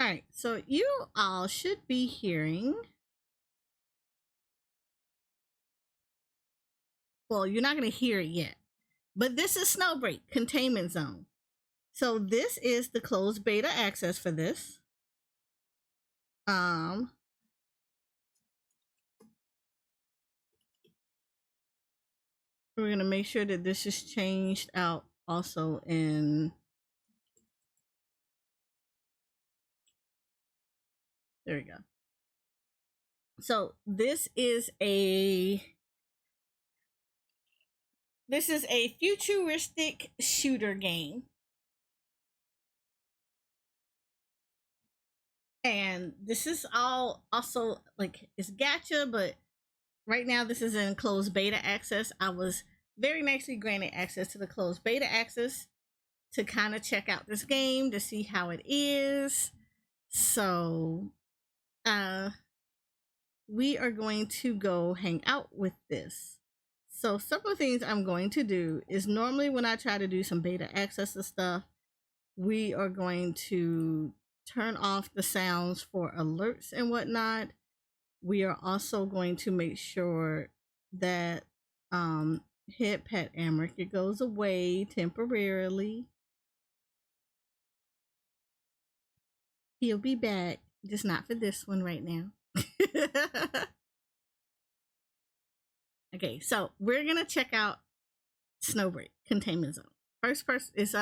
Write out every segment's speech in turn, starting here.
All right, so you all should be hearing. Well, you're not going to hear it yet, but this is Snowbreak Containment Zone. So this is the closed beta access for this. We're going to make sure that this is changed out also in. There we go. So this is a futuristic shooter game. And this is all also like it's gacha, but right now this is in closed beta access. I was very nicely granted access to the closed beta access to kind of check out this game to see how it is. So we are going to go hang out with this. So several things I'm going to do is normally when I try to do some beta access of stuff, we are going to turn off the sounds for alerts and whatnot. We are also going to make sure that head pet Amric, it goes away temporarily. He'll be back, just not for this one right now. Okay, so we're gonna check out Snowbreak Containment Zone. First person is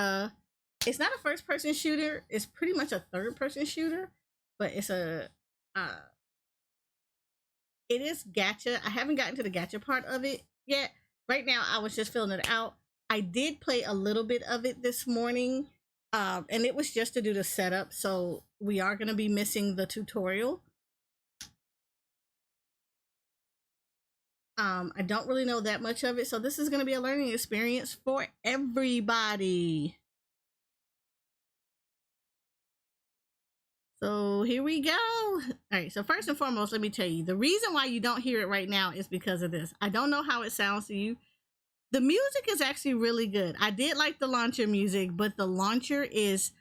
it's not a first person shooter, it's pretty much a third person shooter, but it's a it is gacha. I haven't gotten to the gacha part of it yet. Right now I was just filling it out. I did play a little bit of it this morning, and it was just to do the setup, so we are going to be missing the tutorial. I don't really know that much of it, so this is going to be a learning experience for everybody. So here we go. All right, so first and foremost, let me tell you, the reason why you don't hear it right now is because of this. I don't know how it sounds to you. The music is actually really good. I did like the launcher music, but the launcher is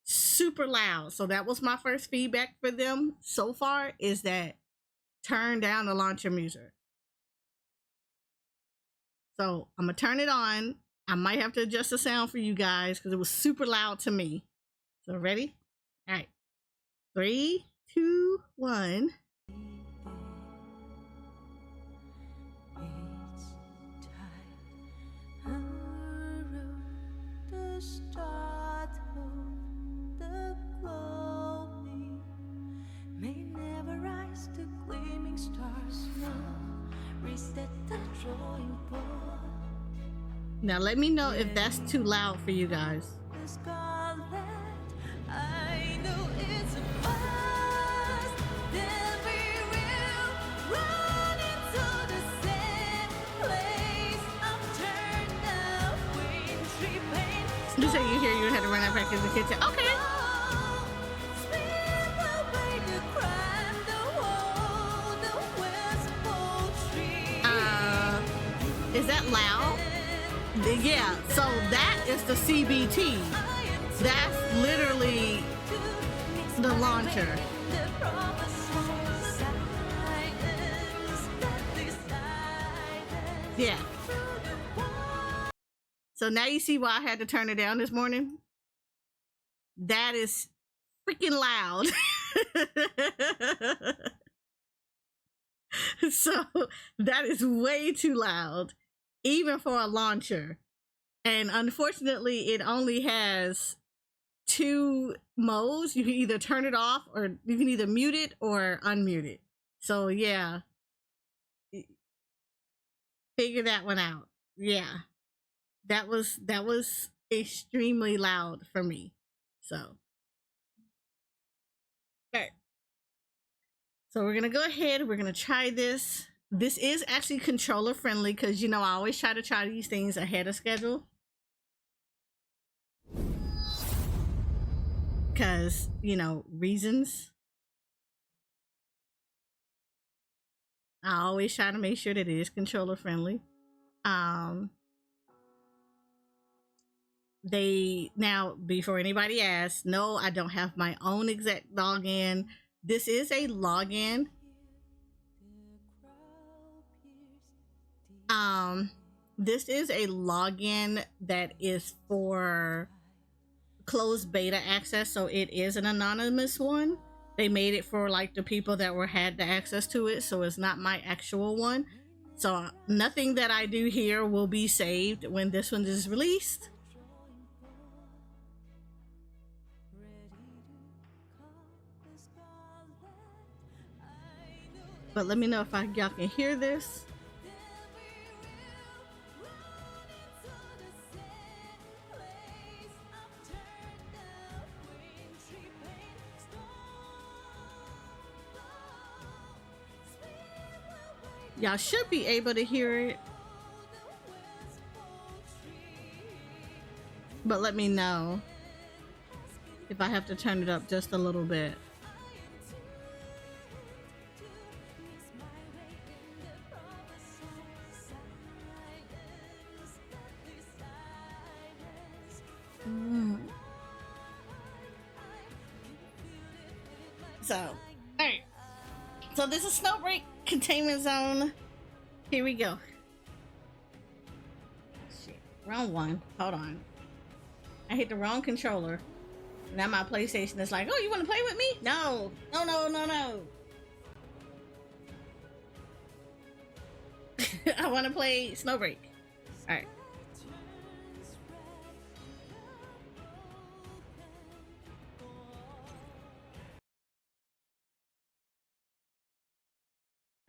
super loud. So that was my first feedback for them so far, is that turn down the launcher music. So I'm gonna turn it on. I might have to adjust the sound for you guys because it was super loud to me. So ready? All right. 3, 2, 1. Now let me know if that's too loud for you guys. You say you hear you had to run out back in the kitchen. Okay. Is that loud? Yeah, so that is the CBT. That's literally the launcher. Yeah. So now you see why I had to turn it down this morning? That is freaking loud. So that is way too loud, even for a launcher. And unfortunately, it only has 2 modes. You can either turn it off, or you can either mute it or unmute it. So yeah, figure that one out. Yeah, that was extremely loud for me. So okay. So we're gonna go ahead, we're gonna try this. This is actually controller friendly because, you know, I always try these things ahead of schedule. Because, you know, reasons. I always try to make sure that it is controller friendly. They now, before anybody asks, no, I don't have my own exact login. This is a login. This is a login that is for closed beta access, so it is an anonymous one. They made it for like the people that had the access to it, so it's not my actual one. So nothing that I do here will be saved when this one is released. But let me know if y'all can hear this. Y'all should be able to hear it. But let me know if I have to turn it up just a little bit. So, alright. So this is Snowbreak Containment Zone. Here we go. Shit, wrong one. Hold on. I hit the wrong controller. Now my PlayStation is like, oh, you want to play with me? No. No, no, no, no. I want to play Snowbreak. Alright.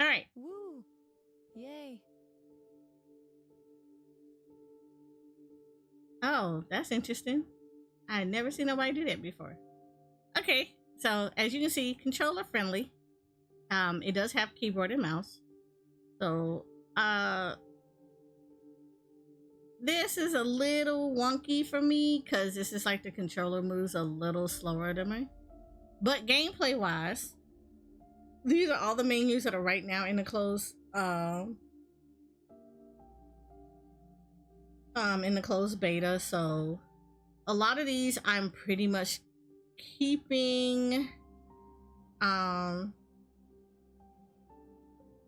Alright. Woo! Yay! Oh, that's interesting. I had never seen nobody do that before. Okay, so as you can see, controller friendly. It does have keyboard and mouse. So, this is a little wonky for me because this is like the controller moves a little slower than me. But gameplay wise, these are all the menus that are right now in the closed beta. So a lot of these I'm pretty much keeping. I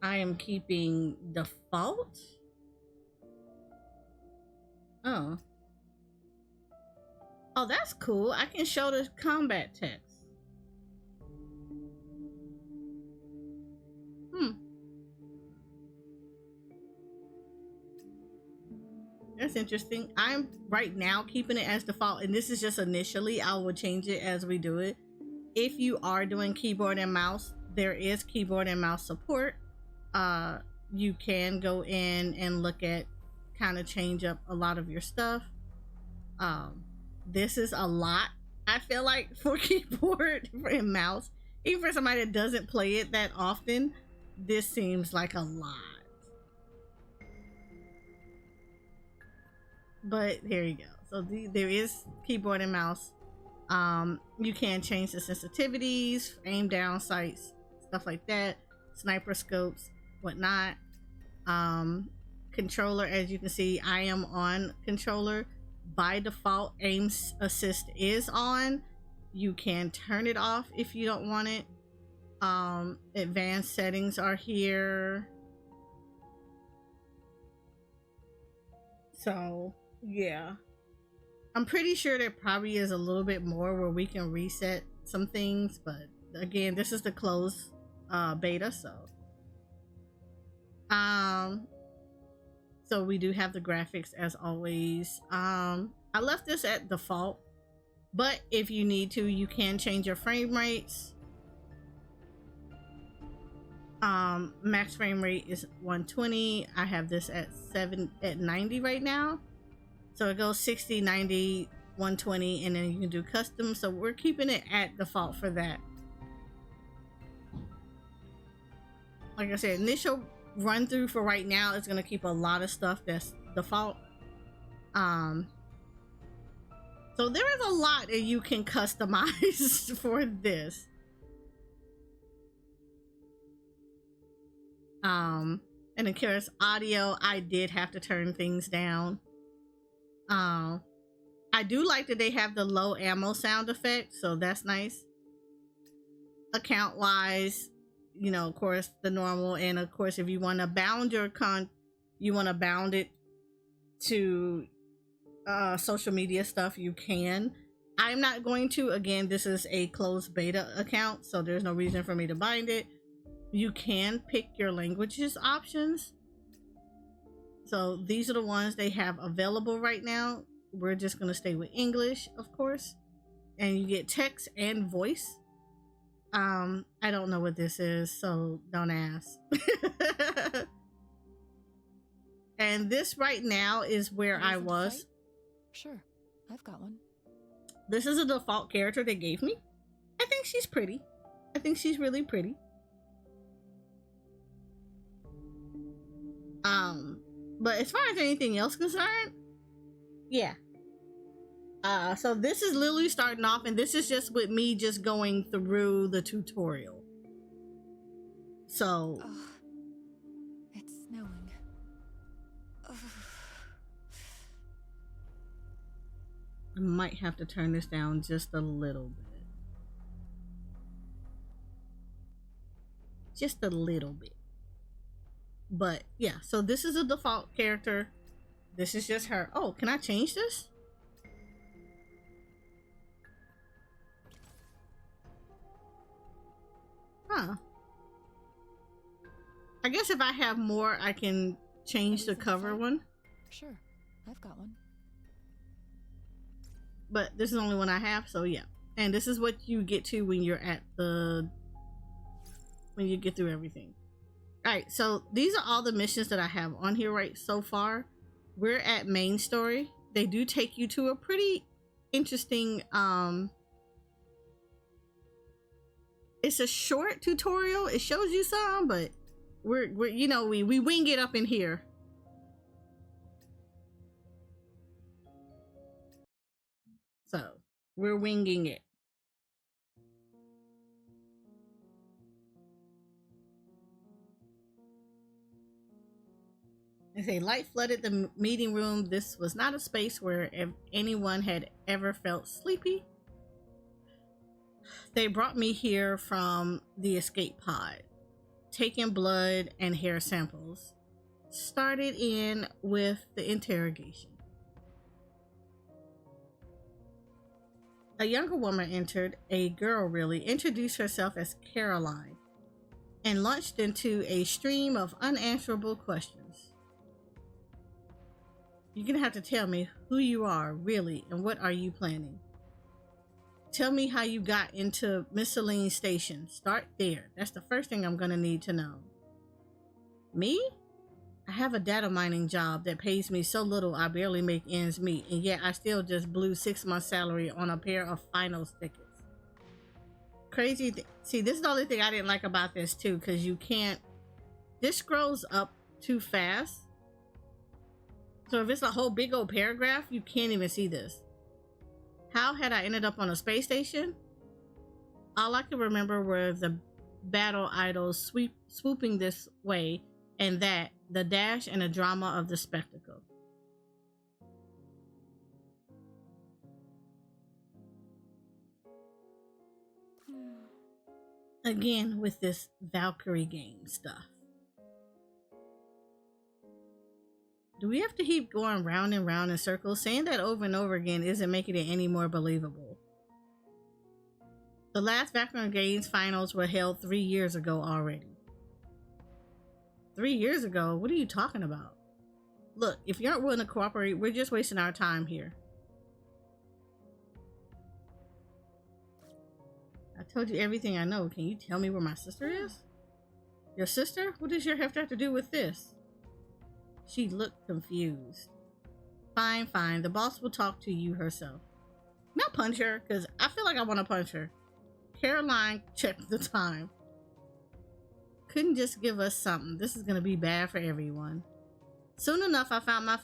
am keeping default. Oh, that's cool. I can show the combat text. That's interesting. I'm right now keeping it as default, and this is just initially. I will change it as we do it. If you are doing keyboard and mouse, there is keyboard and mouse support. You can go in and look at, kind of change up a lot of your stuff. This is a lot, I feel like, for keyboard and mouse. Even for somebody that doesn't play it that often, this seems like a lot. But here you go. So there is keyboard and mouse. You can change the sensitivities, aim down sights, stuff like that, sniper scopes, whatnot. Controller, as you can see, I am on controller. By default, aim assist is on. You can turn it off if you don't want it. Advanced settings are here. So yeah, I'm pretty sure there probably is a little bit more where we can reset some things, but again, this is the closed beta. So we do have the graphics as always. I left this at default, but if you need to, you can change your frame rates. Max frame rate is 120. I have this at 90 right now. So it goes 60, 90, 120, and then you can do custom. So we're keeping it at default for that. Like I said, initial run through for right now is going to keep a lot of stuff that's default. So there is a lot that you can customize for this. And of course, audio, I did have to turn things down. I do like that they have the low ammo sound effect, so that's nice. Account wise, you know, of course, the normal, and of course, if you want to bound your you want to bound it to social media stuff, you can. I'm not going to. Again, this is a closed beta account, so there's no reason for me to bind it. You can pick your languages options. So these are the ones they have available right now. We're just going to stay with English, of course. And you get text and voice. I don't know what this is, so don't ask. And this right now is where I was. Sure, I've got one. This is a default character they gave me. I think she's pretty. I think she's really pretty. But as far as anything else concerned, yeah. So this is literally starting off, and this is just with me just going through the tutorial. So it's snowing. I might have to turn this down just a little bit. Just a little bit. But yeah, so this is a default character. This is just her. Oh, can I change this? Huh. I guess if I have more, I can change the cover one. Sure, I've got one. But this is the only one I have, so yeah. And this is what you get to when you're at when you get through everything. Alright, so these are all the missions that I have on here right so far. We're at main story. They do take you to a pretty interesting, it's a short tutorial. It shows you some, but we're you know, we wing it up in here. So we're winging it. They say light flooded the meeting room. This was not a space where anyone had ever felt sleepy. They brought me here from the escape pod, taking blood and hair samples. Started in with the interrogation. A younger woman entered, a girl really, introduced herself as Caroline, and launched into a stream of unanswerable questions. You're gonna have to tell me who you are, really, and what are you planning? Tell me how you got into Miscellany Station. Start there. That's the first thing I'm gonna need to know. Me? I have a data mining job that pays me so little I barely make ends meet, and yet I still just blew 6 months' salary on a pair of finals tickets. Crazy. See, this is the only thing I didn't like about this too, because you can't. This scrolls up too fast. So if it's a whole big old paragraph, you can't even see this. How had I ended up on a space station? All I can remember were the battle idols swooping this way and that, the dash and the drama of the spectacle. Again, with this Valkyrie game stuff. Do we have to keep going round and round in circles? Saying that over and over again isn't making it any more believable. The last Valkyrie Games finals were held 3 years ago already. 3 years ago? What are you talking about? Look, if you aren't willing to cooperate, we're just wasting our time here. I told you everything I know. Can you tell me where my sister is? Your sister? What does your have to do with this? She looked confused. Fine, fine. The boss will talk to you herself. Now punch her, because I feel like I want to punch her. Caroline checked the time. Couldn't just give us something. This is going to be bad for everyone. Soon enough, I found I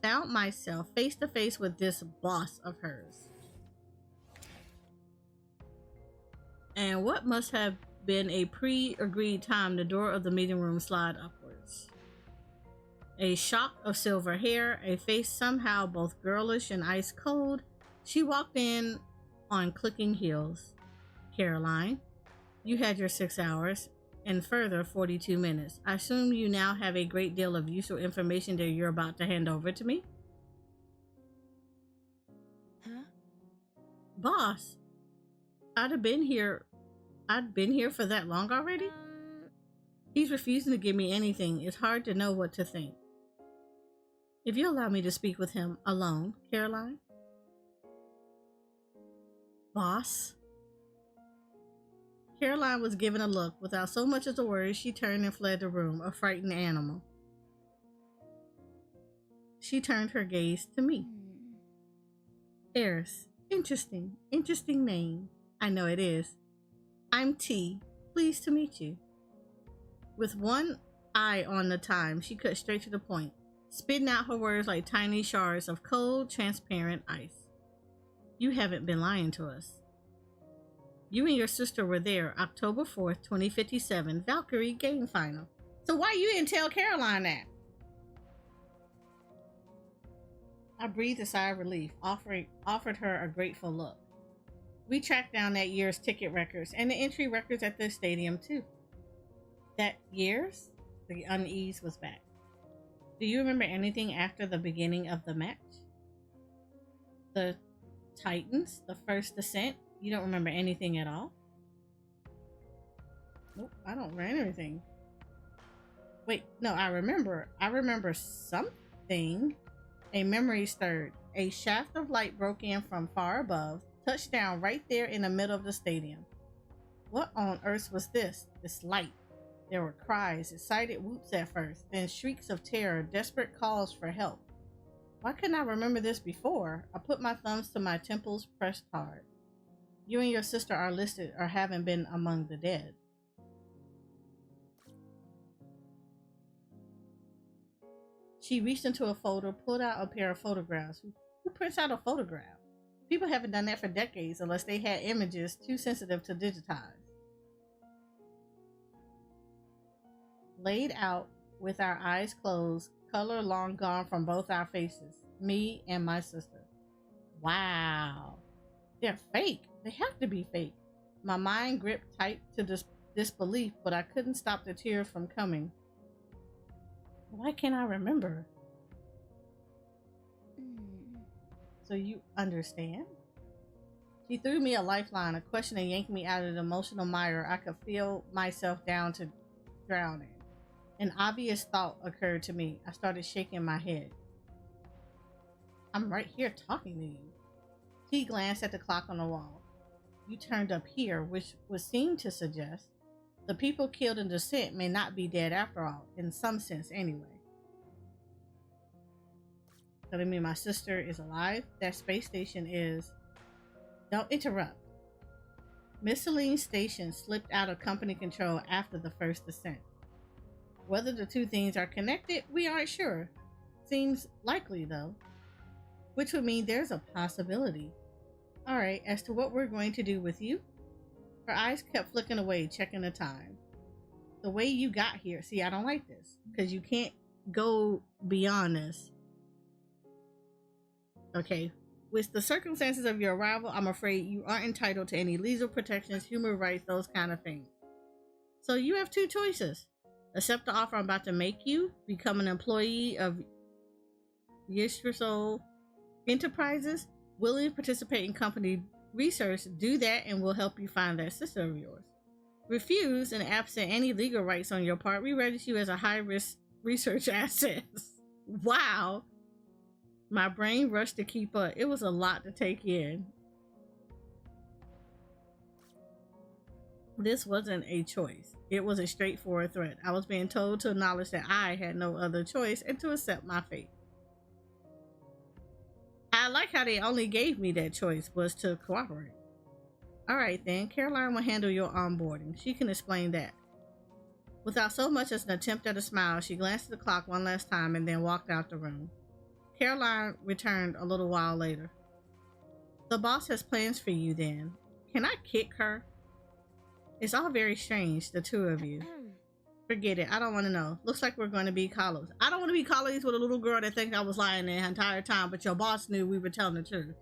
found myself face to face with this boss of hers. And what must have been a pre-agreed time, the door of the meeting room slid upwards. A shock of silver hair, a face somehow both girlish and ice cold, she walked in on clicking heels. Caroline, you had your 6 hours and further 42 minutes. I assume you now have a great deal of useful information that you're about to hand over to me? Huh? Boss, I'd been here for that long already? He's refusing to give me anything. It's hard to know what to think. If you allow me to speak with him alone, Caroline? Boss? Caroline was given a look. Without so much as a word, she turned and fled the room, a frightened animal. She turned her gaze to me. Eris. Interesting name. I know it is. I'm T. Pleased to meet you. With one eye on the time, she cut straight to the point, spitting out her words like tiny shards of cold, transparent ice. You haven't been lying to us. You and your sister were there October 4th, 2057, Valkyrie game final. So why you didn't tell Caroline that? I breathed a sigh of relief, offered her a grateful look. We tracked down that year's ticket records and the entry records at the stadium too. That year's? The unease was back. Do you remember anything after the beginning of the match? The Titans, the first descent? You don't remember anything at all? Nope, I don't remember anything. Wait, no, I remember something. A memory stirred. A shaft of light broke in from far above, touched down right there in the middle of the stadium. What on earth was this light? There were cries, excited whoops at first, then shrieks of terror, desperate calls for help. Why couldn't I remember this before? I put my thumbs to my temples, pressed hard. You and your sister are listed or haven't been among the dead. She reached into a folder, pulled out a pair of photographs. Who prints out a photograph? People haven't done that for decades unless they had images too sensitive to digitize. Laid out with our eyes closed, color long gone from both our faces, me and my sister. Wow. They're fake. They have to be fake. My mind gripped tight to disbelief, but I couldn't stop the tears from coming. Why can't I remember? So you understand? She threw me a lifeline, a question that yanked me out of the emotional mire I could feel myself down to drown in. An obvious thought occurred to me. I started shaking my head. I'm right here talking to you. She glanced at the clock on the wall. You turned up here, which would seem to suggest the people killed in descent may not be dead after all, in some sense anyway. Telling me my sister is alive? That space station is... Don't interrupt. Miss Celine's station slipped out of company control after the first descent. Whether the two things are connected, we aren't sure. Seems likely, though. Which would mean there's a possibility. Alright, as to what we're going to do with you? Her eyes kept flicking away, checking the time. The way you got here, see, I don't like this, because you can't go beyond this. Okay, with the circumstances of your arrival, I'm afraid you aren't entitled to any legal protections, human rights, those kind of things. So you have two choices. Accept the offer I'm about to make you, become an employee of Yggdrasil Enterprises, willing to participate in company research, do that and we'll help you find that sister of yours. Refuse, and absent any legal rights on your part, we register you as a high-risk research asset. Wow. My brain rushed to keep up. It was a lot to take in. This wasn't a choice. It was a straightforward threat. I was being told to acknowledge that I had no other choice and to accept my fate. I like how they only gave me that choice was to cooperate. Alright then, Caroline will handle your onboarding. She can explain that. Without so much as an attempt at a smile, she glanced at the clock one last time and then walked out the room. Caroline returned a little while later. The boss has plans for you then. Can I kick her? It's all very strange, the two of you. Forget it. I don't want to know. Looks like we're going to be colleagues. I don't want to be colleagues with a little girl that thinks I was lying the entire time, but your boss knew we were telling the truth.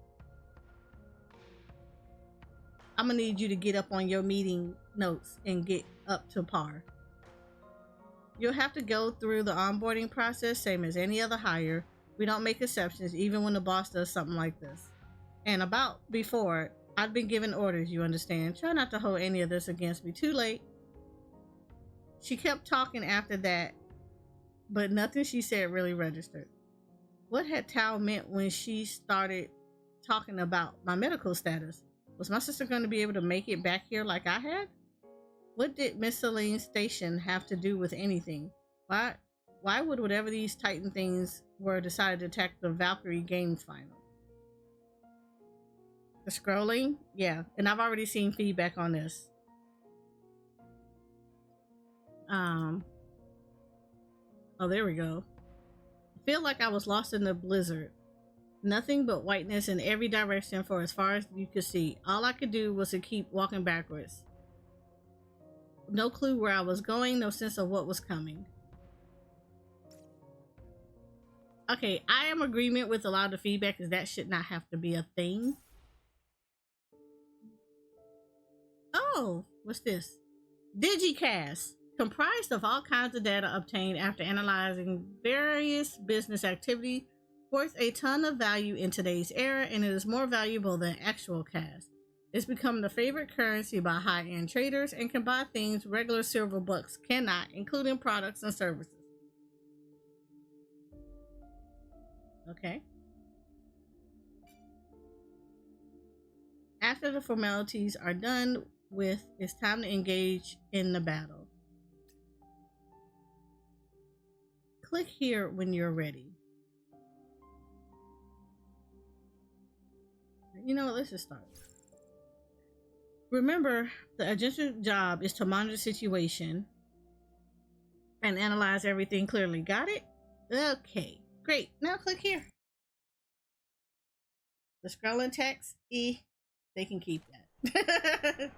I'm going to need you to get up on your meeting notes and get up to par. You'll have to go through the onboarding process, same as any other hire. We don't make exceptions, even when the boss does something like this. And about before, I've been given orders, you understand. Try not to hold any of this against me. Too late. She kept talking after that, but nothing she said really registered. What had Tao meant when she started talking about my medical status? Was my sister going to be able to make it back here like I had? What did Miss Celine's station have to do with anything? Why would whatever these Titan things were decide to attack the Valkyrie Games final? The scrolling? Yeah, and I've already seen feedback on this. Oh, there we go. I feel like I was lost in the blizzard. Nothing but whiteness in every direction for as far as you could see. All I could do was to keep walking backwards. No clue where I was going, no sense of what was coming. Okay, I am in agreement with a lot of the feedback because that should not have to be a thing. Oh, what's this? Digicast. Comprised of all kinds of data obtained after analyzing various business activity, worth a ton of value in today's era, and it is more valuable than actual cash. It's become the favorite currency by high-end traders and can buy things regular silver bucks cannot, including products and services. Okay. After the formalities are done with, it's time to engage in the battle. Click here when you're ready. You know what? Let's just start. Remember, the agent's job is to monitor the situation and analyze everything clearly. Got it? Okay, great. Now click here. The scrolling text, they can keep that.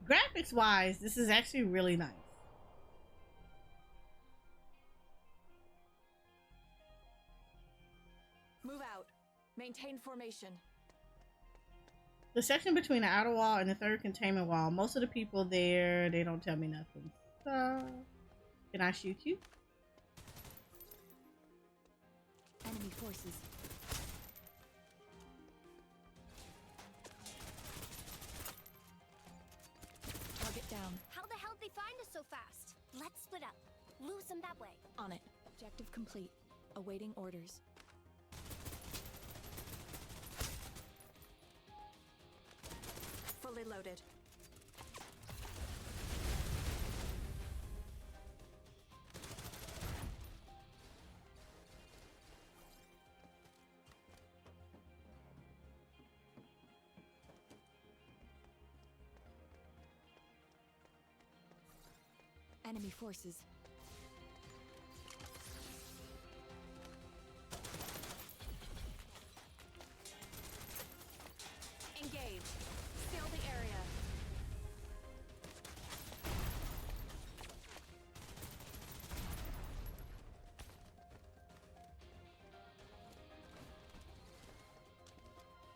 Graphics wise, this is actually really nice. Move out. Maintain formation. The section between the outer wall and the third containment wall, most of the people there, they don't tell me nothing. So, can I shoot you? Enemy forces. Target down. How the hell did they find us so fast? Let's split up. Lose them that way. On it. Objective complete. Awaiting orders. Fully loaded. Enemy forces. Engage. Seal the area.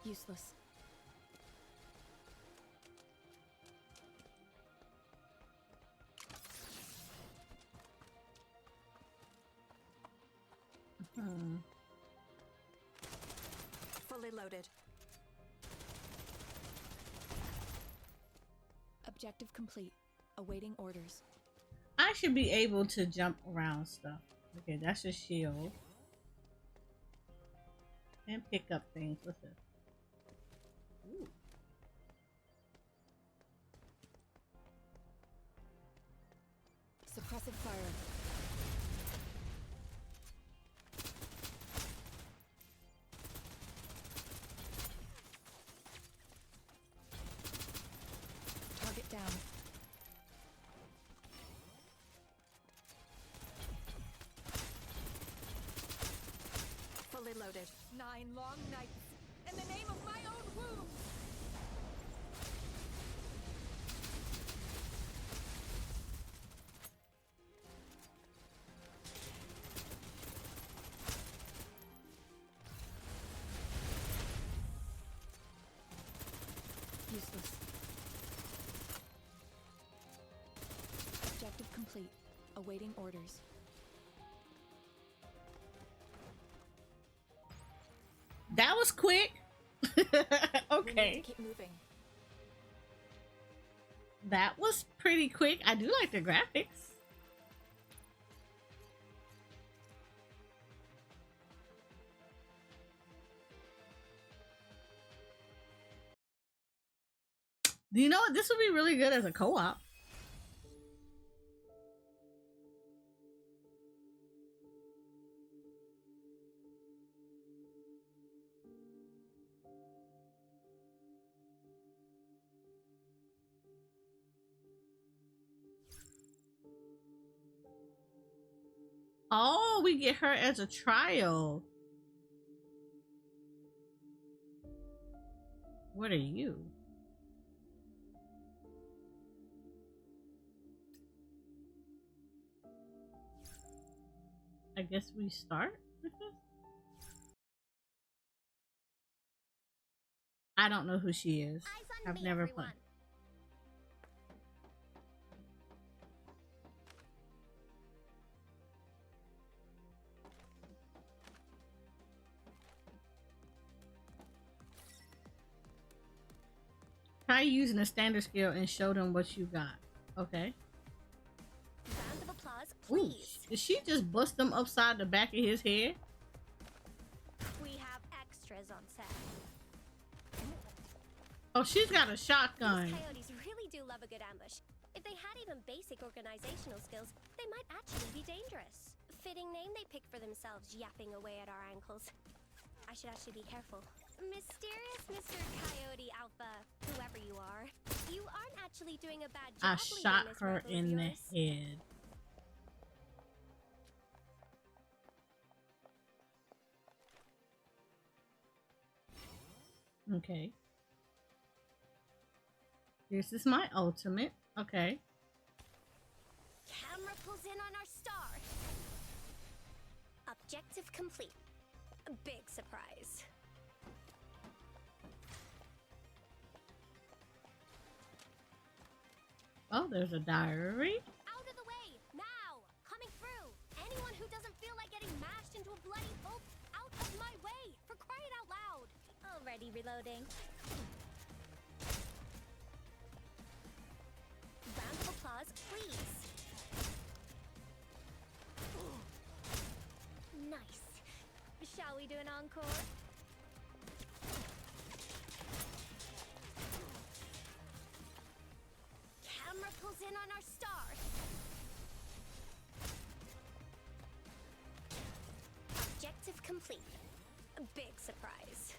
Useless. Fully loaded. Objective complete. Awaiting orders. I should be able to jump around stuff. Okay, that's a shield. And pick up things. What's this? Ooh. Suppressive fire. Target down. 9 long nights in the name of my own womb. Useless. Objective complete. Awaiting orders. That was quick. We need Okay. to keep moving. That was pretty quick. I do like the graphics. Do you know what? This would be really good as a co-op. Oh, we get her as a trial. What are you? I guess we start with this. I don't know who she is. Eyes on I've me, never everyone. played. Try using a standard skill and show them what you got. Okay. Round of applause, Ooh, please. did she just bust them upside the back of his head? We have extras on set. Oh, she's got a shotgun. These coyotes really do love a good ambush. If they had even basic organizational skills, they might actually be dangerous. Fitting name they pick for themselves, yapping away at our ankles. I should actually be careful. Mysterious Mr. Coyote Alpha, whoever you are, you aren't actually doing a bad job. I leading shot this her rebel of in the yours. head. Okay. This is my ultimate. Okay. Camera pulls in on our star. Objective complete. A big surprise. Oh, there's a diary. Out of the way, now! Coming through! Anyone who doesn't feel like getting mashed into a bloody pulp, out of my way! For crying out loud! Already reloading. Round of applause, please. Nice. Shall we do an encore? Camera pulls in on our star. Objective complete. A big surprise.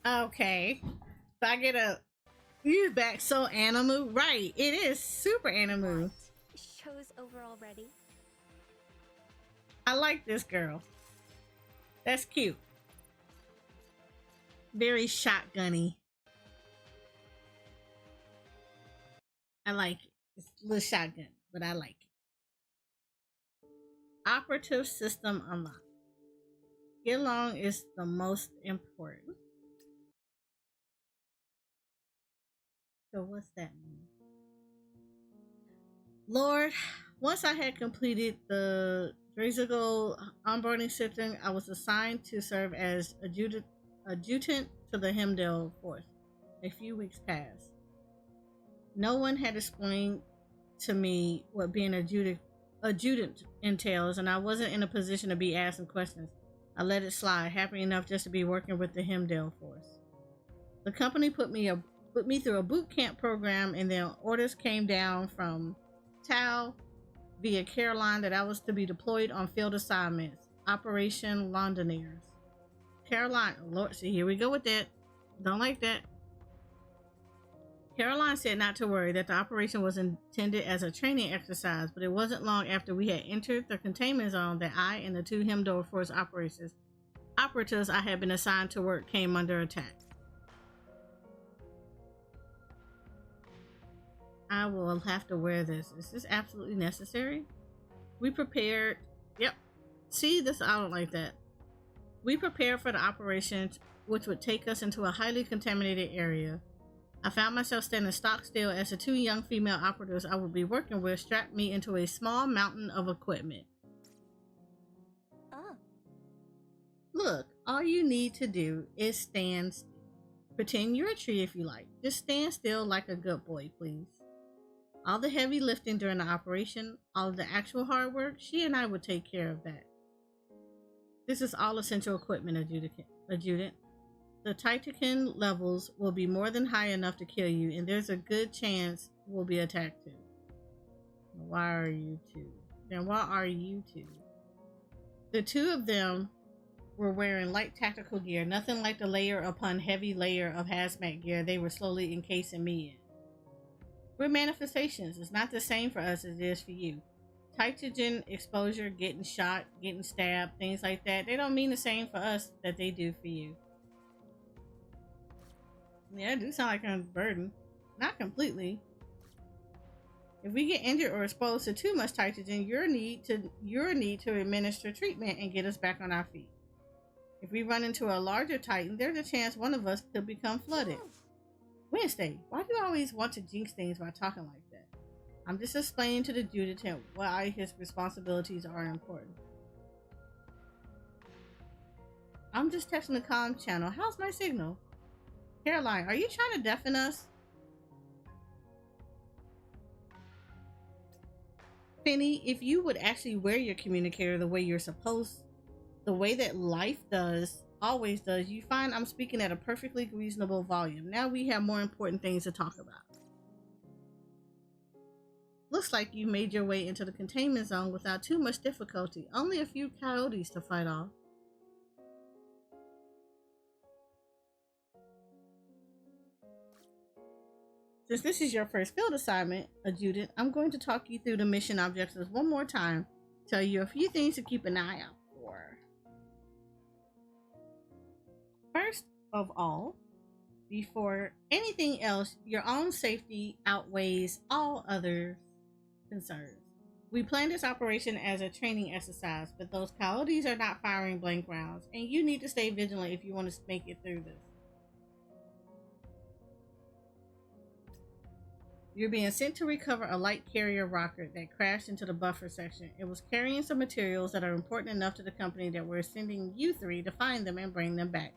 Okay. So I get a you back so animu. Right. It is super animu. What? Show's over already. I like this girl. That's cute. Very shotgunny. I like it. It's a little shotgun, but I like it. Operative system unlocked. Get along is the most important. So what's that mean? Lord, once I had completed the Drazigal onboarding system, I was assigned to serve as adjutant to the Heimdall Force. A few weeks passed. No one had explained to me what being adjutant entails, and I wasn't in a position to be asking questions. I let it slide, happy enough just to be working with the Heimdall Force. The company put me through a boot camp program, and then orders came down from Tau via Caroline that I was to be deployed on field assignments, Operation Londoners. Caroline, Lord, see, here we go with that. Don't like that. Caroline said not to worry, that the operation was intended as a training exercise, but it wasn't long after we had entered the containment zone that I and the two Heimdall Force operatives I had been assigned to work came under attack. I will have to wear this. Is this absolutely necessary? We prepared. Yep. See, this, I don't like that. We prepared for the operation, which would take us into a highly contaminated area. I found myself standing stock still as the two young female operatives I would be working with strapped me into a small mountain of equipment. Oh. Look, all you need to do is stand still. Pretend you're a tree if you like. Just stand still like a good boy, please. All the heavy lifting during the operation, all of the actual hard work, she and I would take care of that. This is all essential equipment, adjutant. The Titan levels will be more than high enough to kill you, and there's a good chance we'll be attacked too. Why are you two? Then why are you two? The two of them were wearing light tactical gear, nothing like the layer upon heavy layer of hazmat gear they were slowly encasing me in. We're manifestations. It's not the same for us as it is for you. Titan exposure, getting shot, getting stabbed, things like that, they don't mean the same for us that they do for you. Yeah, it do sound like a burden. Not completely. If we get injured or exposed to too much Titan, your need to administer treatment and get us back on our feet. If we run into a larger Titan, there's a chance one of us could become flooded. Wednesday, why do you always want to jinx things by talking like that? I'm just explaining to the adjutant why his responsibilities are important. I'm just testing the comm channel. How's my signal? Caroline, are you trying to deafen us? Penny, if you would actually wear your communicator the way you're supposed, the way that life always does, you find I'm speaking at a perfectly reasonable volume. Now we have more important things to talk about. Looks like you made your way into the containment zone without too much difficulty. Only a few coyotes to fight off. Since this is your first field assignment, adjutant, I'm going to talk you through the mission objectives one more time. Tell you a few things to keep an eye out for. First of all, before anything else, your own safety outweighs all other concerns. We planned this operation as a training exercise, but those coyotes are not firing blank rounds, and you need to stay vigilant if you want to make it through this. You're being sent to recover a light carrier rocket that crashed into the buffer section. It was carrying some materials that are important enough to the company that we're sending you three to find them and bring them back.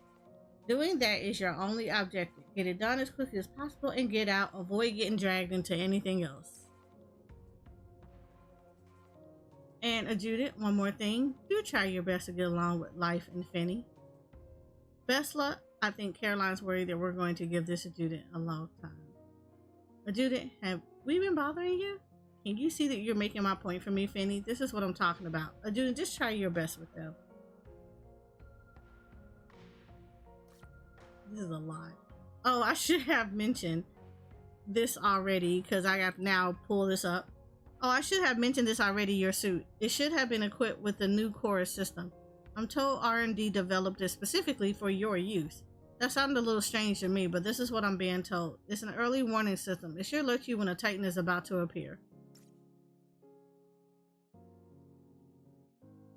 Doing that is your only objective. Get it done as quickly as possible and get out. Avoid getting dragged into anything else. And adjutant, one more thing. Do try your best to get along with Life and Finny. Best luck. I think Caroline's worried that we're going to give this adjutant a long time. Adjutant, have we been bothering you? Can you see that you're making my point for me, Finny? This is what I'm talking about. Adjutant, just try your best with them. This is a lot. Oh, I should have mentioned this already because I have now pull this up. Oh, I should have mentioned this already, your suit. It should have been equipped with the new chorus system. I'm told R&D developed it specifically for your use. That sounded a little strange to me, but this is what I'm being told. It's an early warning system. It should alert you when a Titan is about to appear.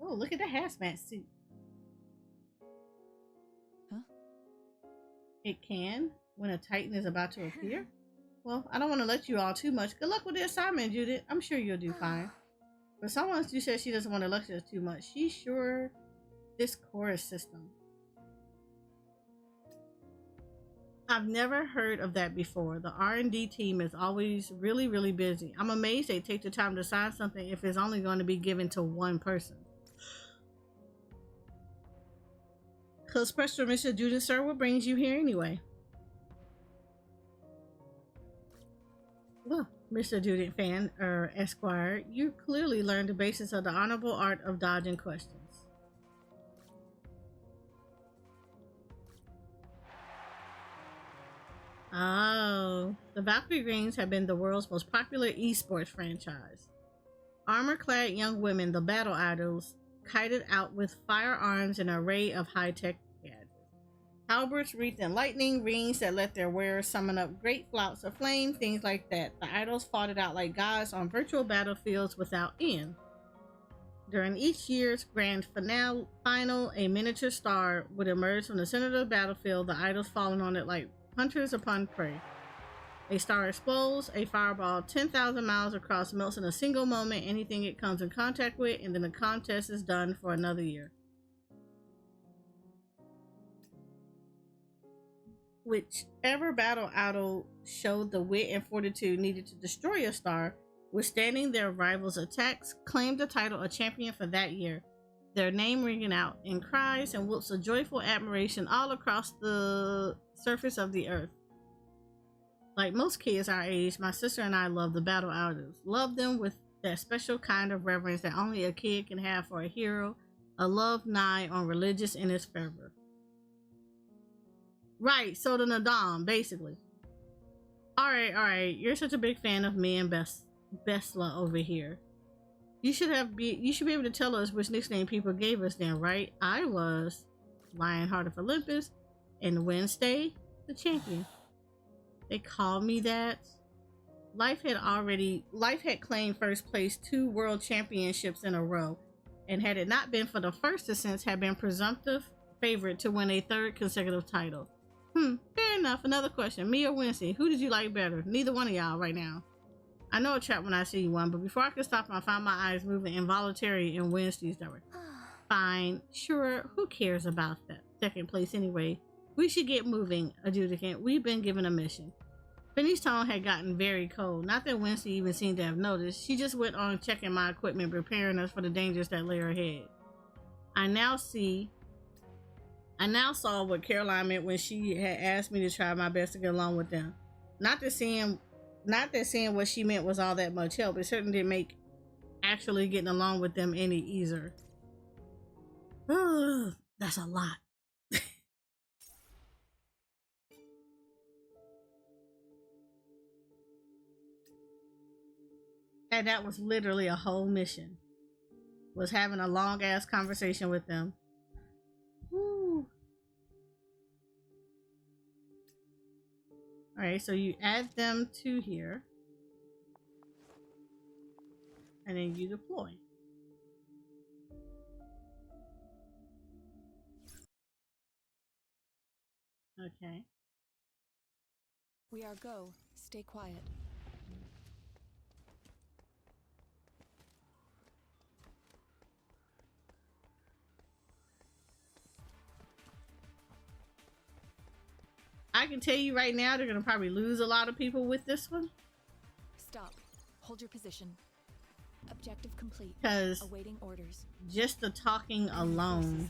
Oh, look at the hazmat suit. Huh? It can when a Titan is about to appear? Well, I don't want to let you all too much. Good luck with the assignment, Judith. I'm sure you'll do fine. But someone who says she doesn't want to lecture us too much. She's sure this chorus system. I've never heard of that before. The R&D team is always really, really busy. I'm amazed they take the time to sign something if it's only going to be given to one person. Close pressure, Mr. Judith, sir. What brings you here anyway? Well, Mr. Judith Fan, Esquire, you clearly learned the basis of the honorable art of dodging questions. Oh, the Valkyrie Greens have been the world's most popular esports franchise. Armor-clad young women, the Battle Idols, kited out with firearms and an array of high-tech gadgets. Halberds wreathed in lightning, rings that let their wearers summon up great flouts of flame, things like that. The idols fought it out like gods on virtual battlefields without end. During each year's grand final, a miniature star would emerge from the center of the battlefield, the idols falling on it like hunters upon prey. A star explodes, a fireball 10,000 miles across melts in a single moment anything it comes in contact with, and then the contest is done for another year. Whichever battle idol showed the wit and fortitude needed to destroy a star, withstanding their rivals' attacks, claimed the title of champion for that year, their name ringing out in cries and whoops of joyful admiration all across the surface of the earth. Like most kids our age, my sister and I love the battle idols. Love them with that special kind of reverence that only a kid can have for a hero, a love nigh on religious in its fervor. Right, Soda Nadam, basically. Alright, you're such a big fan of me and Besla over here. You should be able to tell us which nickname people gave us then, right? I was Lionheart of Olympus and Wednesday the champion. They called me that. Life had claimed first place 2 world championships in a row, and had it not been for the first ascents, had been presumptive favorite to win a 3rd consecutive title. Fair enough. Another question. Me or Wednesday? Who did you like better? Neither one of y'all right now. I know a trap when I see one, but before I could stop, I found my eyes moving involuntary in Wednesday's direction. Fine. Sure. Who cares about that? 2nd place anyway. We should get moving, adjudicant. We've been given a mission. Finney's tone had gotten very cold. Not that Wednesday even seemed to have noticed. She just went on checking my equipment, preparing us for the dangers that lay ahead. I now saw what Caroline meant when she had asked me to try my best to get along with them. Not that seeing what she meant was all that much help. It certainly didn't make actually getting along with them any easier. That's a lot. And that was literally a whole mission. Was having a long ass conversation with them. Woo. Alright, so you add them to here. And then you deploy. Okay. We are go. Stay quiet. I can tell you right now, they're gonna probably lose a lot of people with this one. Stop. Hold your position. Objective complete. Because awaiting orders. Just the talking alone.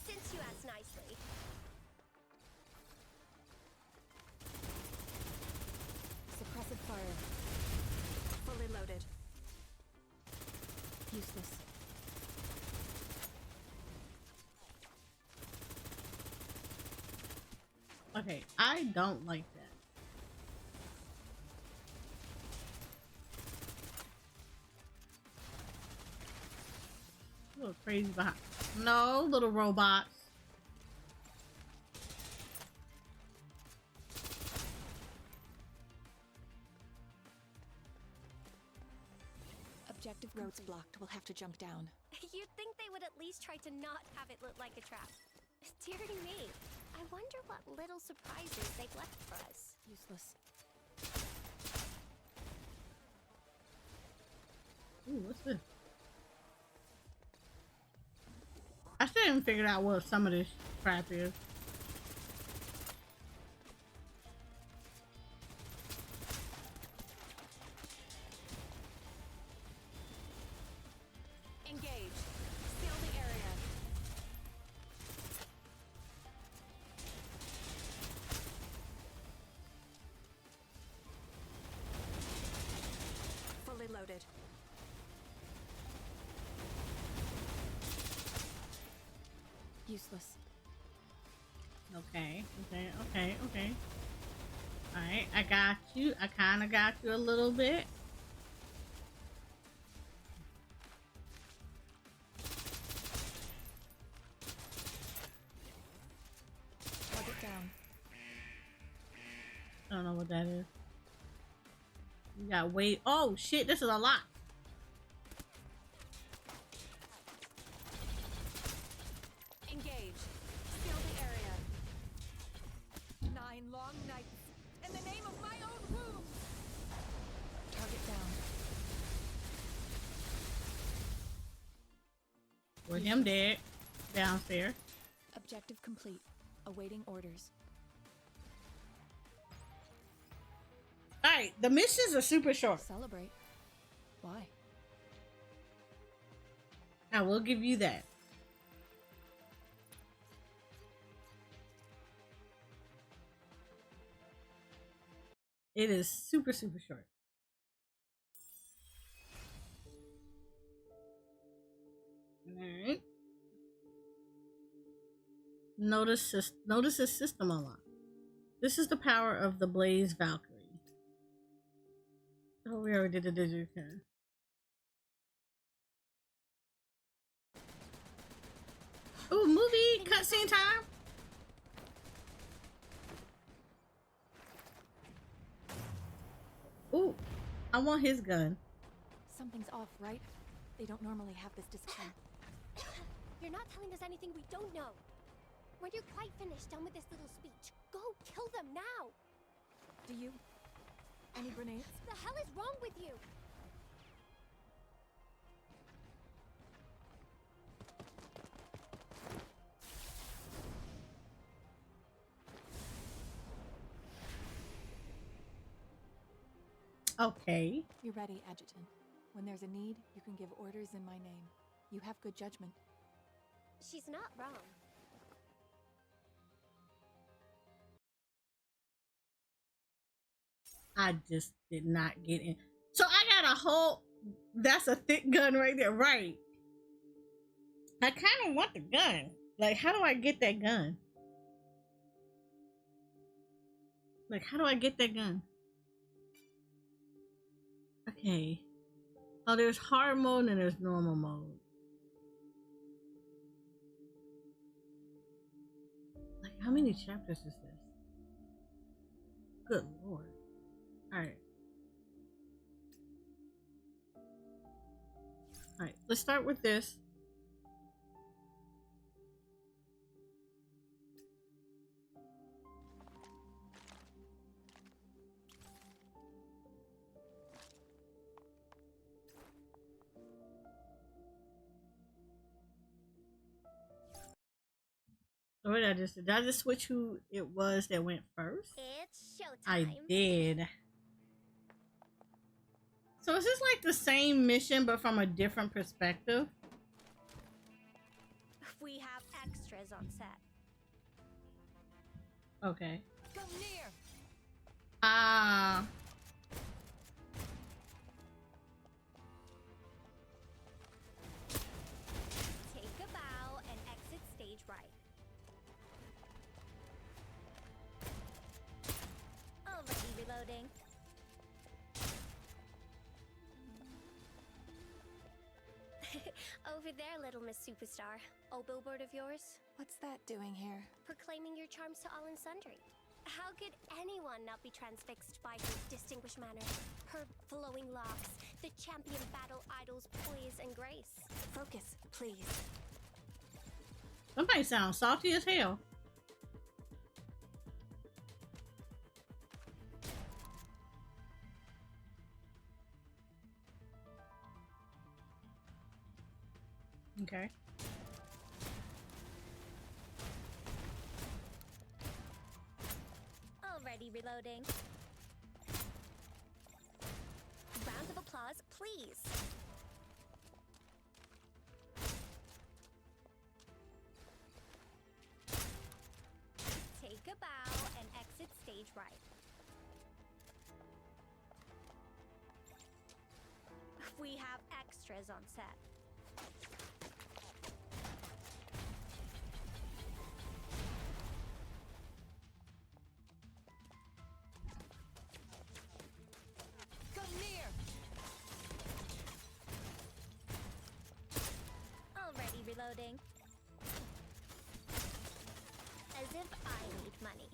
Since you asked nicely. Suppressive fire. Fully loaded. Useless. Okay, I don't like that. A little crazy behind. No, little robots. Objective roads blocked. We'll have to jump down. You'd think they would at least try to not have it look like a trap. Dear me. I wonder what little surprises they've left for us. Useless. Ooh, what's this? I still haven't figured out what some of this crap is. Engage. Seal the area. Fully loaded. Useless. Okay, okay, okay, okay. Alright, I got you. I kinda got you a little bit. Target down. I don't know what that is. You got wait. Oh shit, this is a lot. Engage. Seal the area. 9 long nights. In the name of my own womb. Target down. With him dead. Downstairs. Objective complete. Awaiting orders. Alright, the missions are super short. Celebrate. Why? I will give you that. It is super, super short. Alright. Notice the system unlock. This is the power of the Blaze Valkyrie. Oh, we already did the digital card. Ooh, movie cutscene time. Ooh, I want his gun. Something's off, right? They don't normally have this discipline. You're not telling us anything we don't know. When you're quite finished done with this little speech, go kill them now. Do you? Any grenades? The hell is wrong with you? Okay. You're ready, Adjutant. When there's a need, you can give orders in my name. You have good judgment. She's not wrong. I just did not get in. So I got a whole. That's a thick gun right there, right? I kind of want the gun. Like, how do I get that gun? Like, how do I get that gun? Okay. Oh, there's hard mode and there's normal mode. Like, how many chapters is this? Good lord. Alright. Alright, let's start with this. Or did I just switch who it was that went first? It's showtime. I did. So is this like the same mission but from a different perspective? We have extras on set. Okay. Come near. Ah. Take a bow and exit stage right. Already reloading. Over there, little Miss Superstar. Old billboard of yours? What's that doing here? Proclaiming your charms to all and sundry. How could anyone not be transfixed by her distinguished manners, her flowing locks, the champion battle idol's poise and grace? Focus, please. Somebody sounds salty as hell. Okay. Already reloading. Round of applause, please. Take a bow and exit stage right. We have extras on set. loading. As if I need money.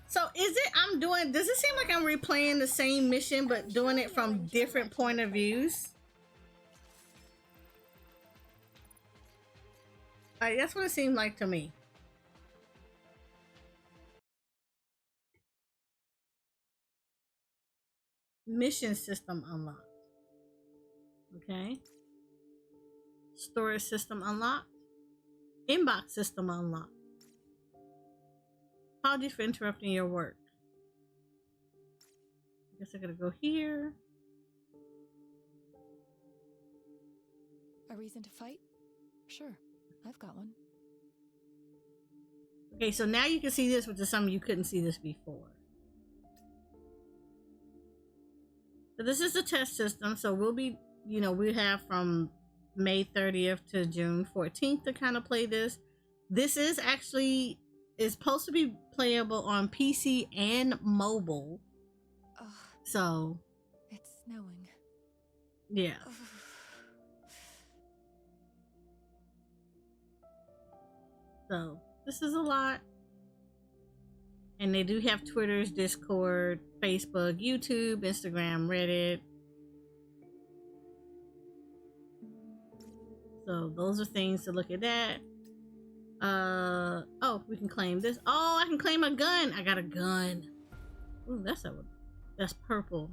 So is it does it seem like I'm replaying the same mission but doing it from different point of views? That's what it seemed like to me. Mission system unlocked. Okay. Storage system unlocked. Inbox system unlocked. Apologies for interrupting your work. I guess I gotta go here. A reason to fight? Sure, I've got one. Okay, so now you can see this, which is something you couldn't see this before. So this is the test system. So we'll be, we have from May 30th to June 14th to kind of play this. This is supposed to be playable on PC and mobile. Ugh, so it's snowing. Yeah. Ugh. So this is a lot. And they do have Twitter's, Discord, Facebook, YouTube, Instagram, Reddit. So those are things to look at that. Oh, we can claim this. Oh, I can claim a gun. I got a gun. Ooh, that's purple.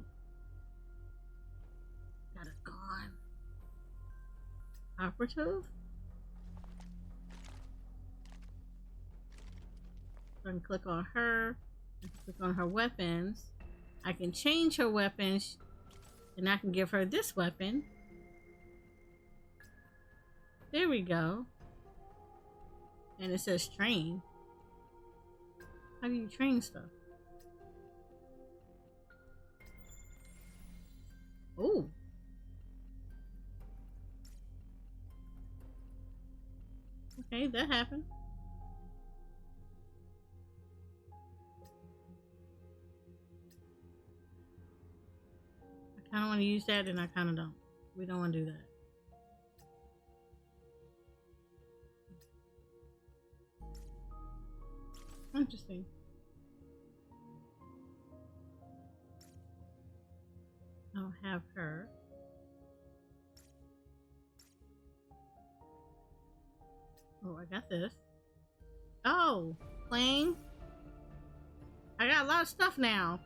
Got a gun. Operative? So I can click on her. I can click on her weapons. I can change her weapons. And I can give her this weapon. There we go. And it says train. How do you train stuff? Oh. Okay, that happened. I kind of want to use that and I kind of don't. We don't want to do that. Interesting. I'll have her. Oh, I got this. Oh, playing. I got a lot of stuff now.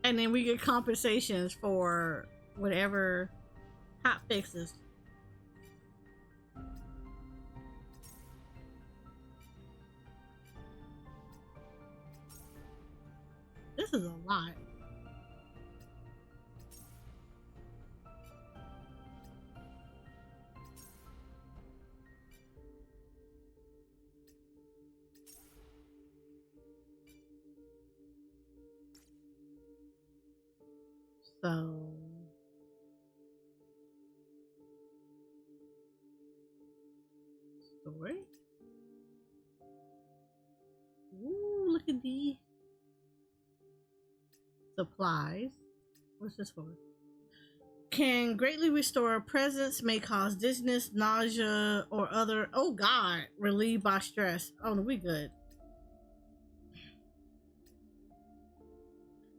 And then we get compensations for whatever hot fixes. This is a lot. So story. Ooh, look at these. Supplies. What's this for? Can greatly restore presence, may cause dizziness, nausea, or other. Oh God, relieved by stress. Oh, no, we good.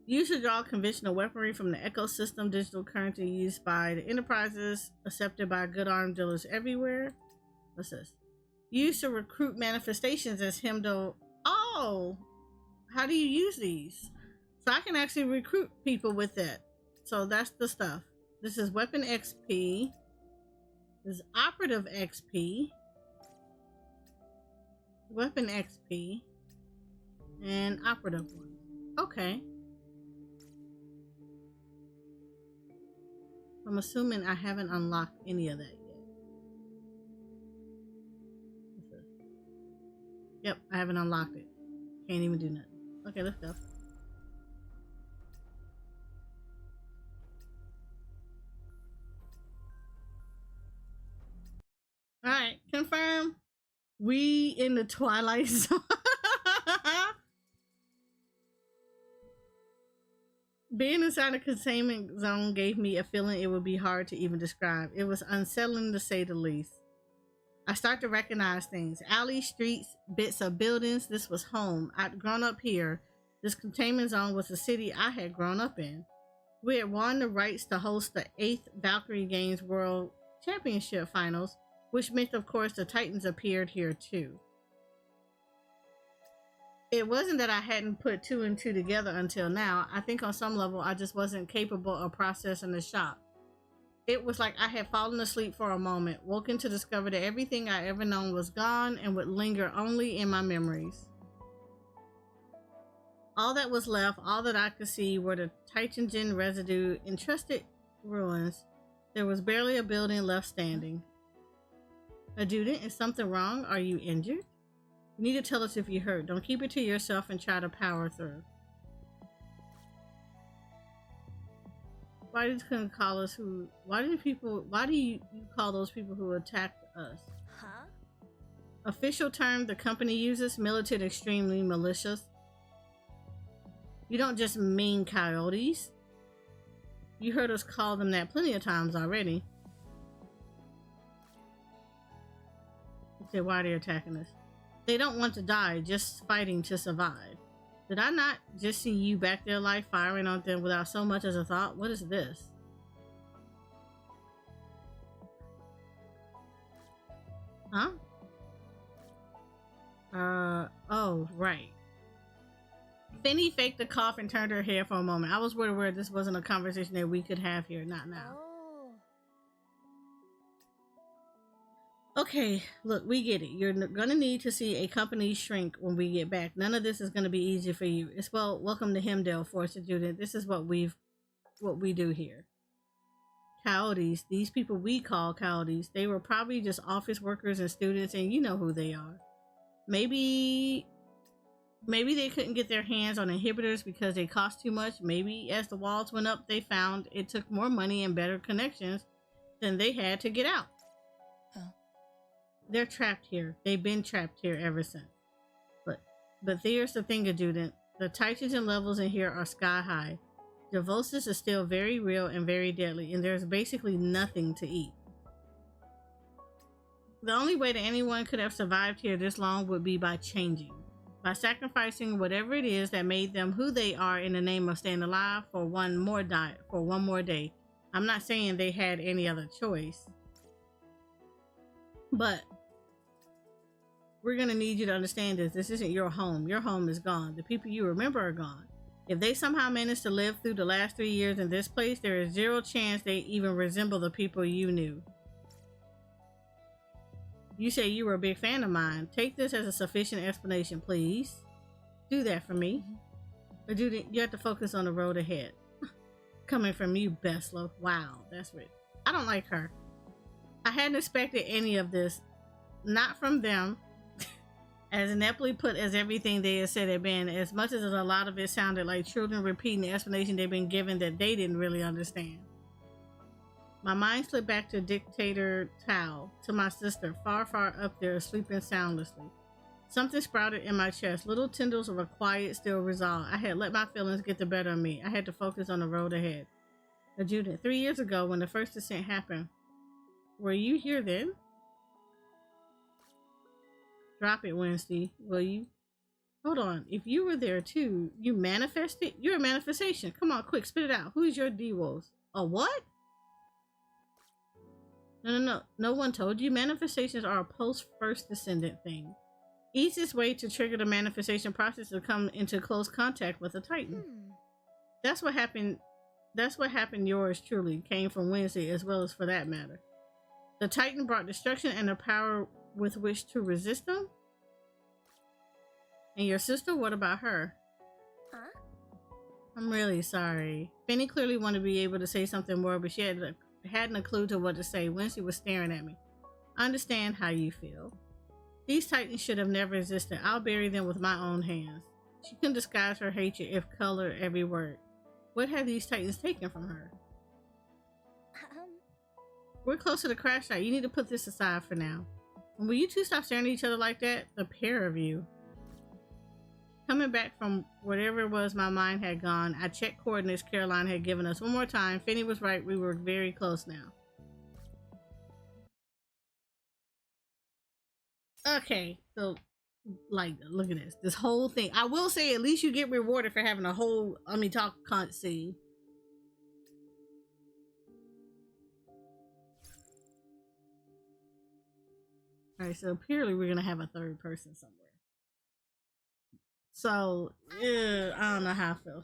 Use to draw conventional weaponry from the ecosystem, digital currency used by the enterprises, accepted by good armed dealers everywhere. What's this? Use to recruit manifestations as Heimdall. Oh, how do you use these? So I can actually recruit people with it. So that's the stuff. This is weapon XP. This is operative XP. Weapon XP. And operative one. Okay. I'm assuming I haven't unlocked any of that yet. Yep, I haven't unlocked it. Can't even do nothing. Okay, let's go. confirm, we in the Twilight Zone. Being inside a containment zone gave me a feeling it would be hard to even describe. It was unsettling to say the least. I start to recognize things. Alleys, streets, bits of buildings. This was home. I'd grown up here. This containment zone was the city I had grown up in. We had won the rights to host the 8th Valkyrie Games World Championship Finals, which meant, of course, the Titans appeared here too. It wasn't that I hadn't put 2 and 2 together until now. I think on some level I just wasn't capable of processing the shock. It was like I had fallen asleep for a moment, woken to discover that everything I ever known was gone and would linger only in my memories. All that was left, all that I could see, were the Titanogen residue, encrusted ruins. There was barely a building left standing. Adjutant, is something wrong? Are you injured? You need to tell us if you're hurt. Don't keep it to yourself and try to power through. Why did you call us who? Why do you call those people who attacked us? Huh? Official term the company uses, militant, extremely malicious. You don't just mean coyotes. You heard us call them that plenty of times already. Okay, why are they attacking us? They don't want to die, just fighting to survive. Did I not just see you back there like firing on them without so much as a thought? What is this? Huh? Oh, right. Finny faked a cough and turned her head for a moment. I was worried where this wasn't a conversation that we could have here, not now. Oh. Okay, look, we get it. You're gonna need to see a company shrink when we get back. None of this is gonna be easy for you. It's welcome to Heimdall Force, Judith. This is what we do here. Coyotes, these people we call coyotes, they were probably just office workers and students, and you know who they are. Maybe they couldn't get their hands on inhibitors because they cost too much. Maybe as the walls went up, they found it took more money and better connections than they had to get out. They're trapped here. They've been trapped here ever since. But here's the thing, Adjutant. The Titanogen levels in here are sky high. Devosis is still very real and very deadly, and there's basically nothing to eat. The only way that anyone could have survived here this long would be by changing. By sacrificing whatever it is that made them who they are in the name of staying alive for one more day. I'm not saying they had any other choice. But we're going to need you to understand this. This isn't your home. Your home is gone. The people you remember are gone. If they somehow managed to live through the last 3 years in this place, there is zero chance they even resemble the people you knew. You say you were a big fan of mine. Take this as a sufficient explanation, please. Do that for me. But you have to focus on the road ahead. Coming from you, Besla. Wow, that's weird. I don't like her. I hadn't expected any of this. Not from them. As ineptly put as everything they had said had been, as much as a lot of it sounded like children repeating the explanation they'd been given that they didn't really understand. My mind slipped back to Dictator Tao, to my sister, far, far up there, sleeping soundlessly. Something sprouted in my chest, little tendrils of a quiet, still resolve. I had let my feelings get the better of me. I had to focus on the road ahead. Adjutant, 3 years ago, when the first descent happened, were you here then? Drop it, Wednesday, will you? Hold on. If you were there too, you manifested? You're a manifestation. Come on, quick, spit it out. Who's your D-Wolves? A what? No. No one told you. Manifestations are a post-first descendant thing. Easiest way to trigger the manifestation process is to come into close contact with a Titan. That's what happened. That's what happened. Yours truly came from Wednesday, as well as for that matter. The Titan brought destruction and the power with which to resist them. And your sister, what about her? Huh? I'm really sorry. Fanny clearly wanted to be able to say something more, but she hadn't a clue to what to say. Wednesday was staring at me. I understand how you feel. These Titans should have never existed. I'll bury them with my own hands. She couldn't disguise her hatred if colored every word. What have these Titans taken from her? Um, We're close to the crash site. You need to put this aside for now. Will you two stop staring at each other like that? The pair of you. Coming back from whatever it was my mind had gone, I checked coordinates Caroline had given us. One more time. Finney was right. We were very close now. Okay, so, like, look at this. This whole thing. I will say, at least you get rewarded for having a whole, talk cunt scene. Alright, so apparently we're gonna have a third person somewhere. So, I don't know how I feel.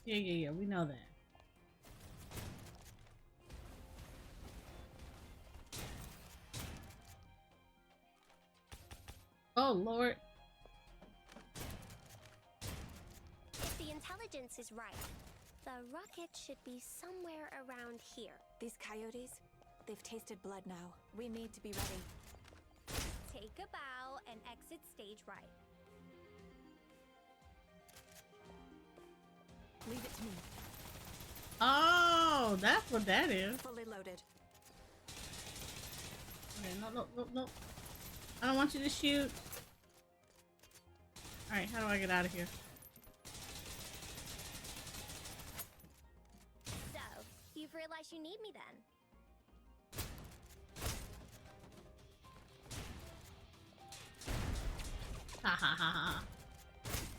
Yeah, we know that. Oh, Lord. If the intelligence is right, the rocket should be somewhere around here. These coyotes, they've tasted blood now. We need to be ready. Take a bow and exit stage right. Leave it to me. Oh, that's what that is. Fully loaded. Okay, no. I don't want you to shoot. Alright, how do I get out of here? So, you've realized you need me then? Ha ha ha ha.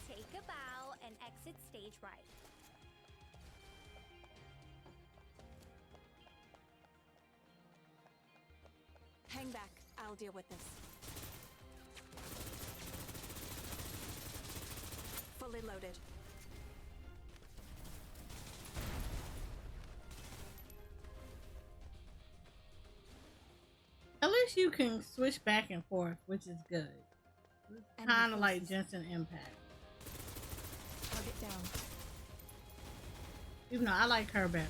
Take a bow and exit stage right. Hang back. I'll deal with this. Fully loaded. At least you can switch back and forth, which is good. Kind of like Jensen Impact. Target down. Even though I like her better.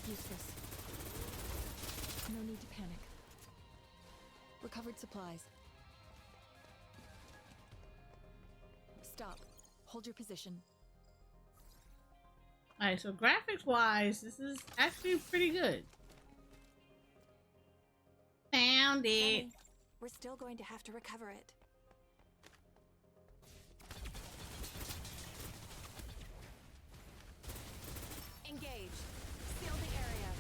Useless. No need to panic. Recovered supplies. Stop. Hold your position. Alright, so graphics wise, this is actually pretty good. Found it. Benny, we're still going to have to recover it. Engage. Seal the area.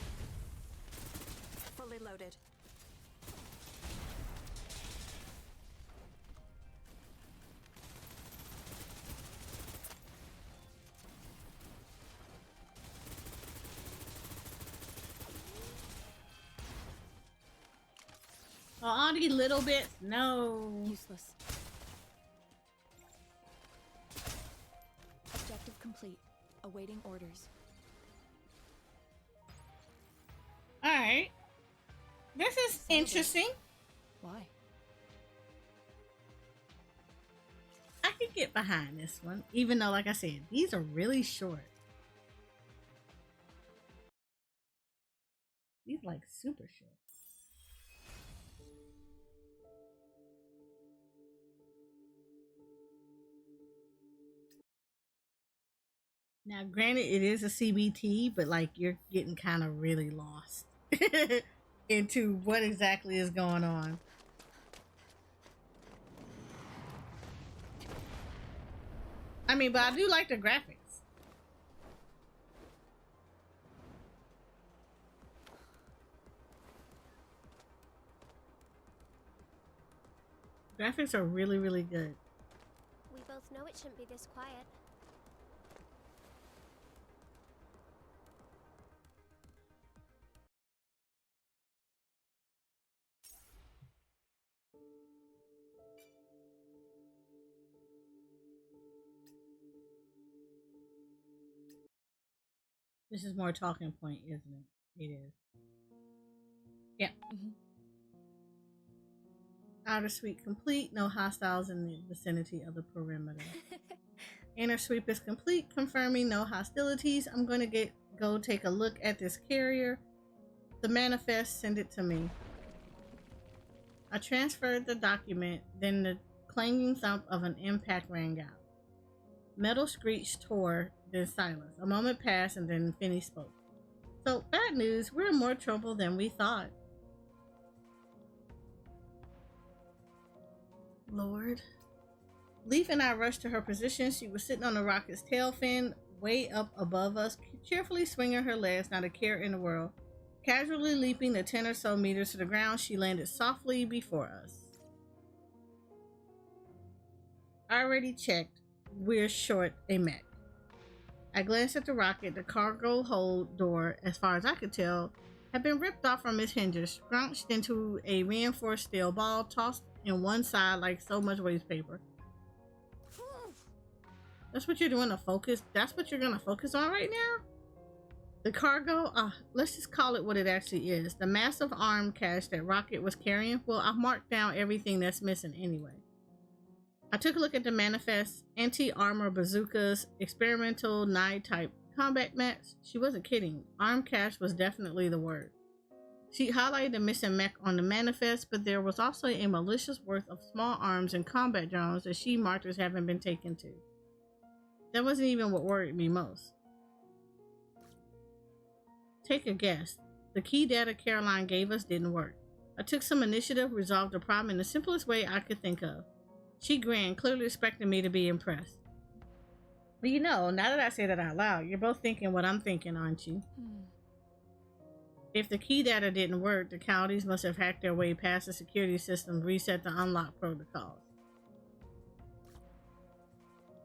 Fully loaded. Oh, all these little bits? No. Useless. Objective complete. Awaiting orders. Alright. This is interesting. Why? I could get behind this one, even though, like I said, these are really short. These like super short. Now, granted, it is a CBT, but like you're getting kind of really lost into what exactly is going on. I mean, but I do like the graphics. Graphics are really, really good. We both know it shouldn't be this quiet. This is more talking point, isn't it? It is. Yeah. Mm-hmm. Outer sweep complete. No hostiles in the vicinity of the perimeter. Inner sweep is complete, confirming no hostilities. I'm going to go take a look at this carrier. The manifest, send it to me. I transferred the document, then the clanging thump of an impact rang out. Metal screeched tore, then silence. A moment passed, and then Finney spoke. So, bad news, we're in more trouble than we thought. Lord. Leaf and I rushed to her position. She was sitting on the rocket's tail fin, way up above us, cheerfully swinging her legs, not a care in the world. Casually leaping the 10 or so meters to the ground, she landed softly before us. I already checked. We're short a mech. I glanced at the rocket. The cargo hold door, as far as I could tell, had been ripped off from its hinges, scrunched into a reinforced steel ball, tossed in one side like so much waste paper. That's what you're doing to focus? That's what you're going to focus on right now? The cargo, let's just call it what it actually is. The massive arm cache that Rocket was carrying. Well, I've marked down everything that's missing anyway. I took a look at the manifest, anti-armor bazookas, experimental Nye-type combat mechs. She wasn't kidding. Arm cache was definitely the word. She highlighted the missing mech on the manifest, but there was also a malicious worth of small arms and combat drones that she marked as having been taken to. That wasn't even what worried me most. Take a guess. The key data Caroline gave us didn't work. I took some initiative, resolved the problem in the simplest way I could think of. She grinned, clearly expecting me to be impressed. But you know, now that I say that out loud, you're both thinking what I'm thinking, aren't you? If the key data didn't work, the coyotes must have hacked their way past the security system, reset the unlock protocols.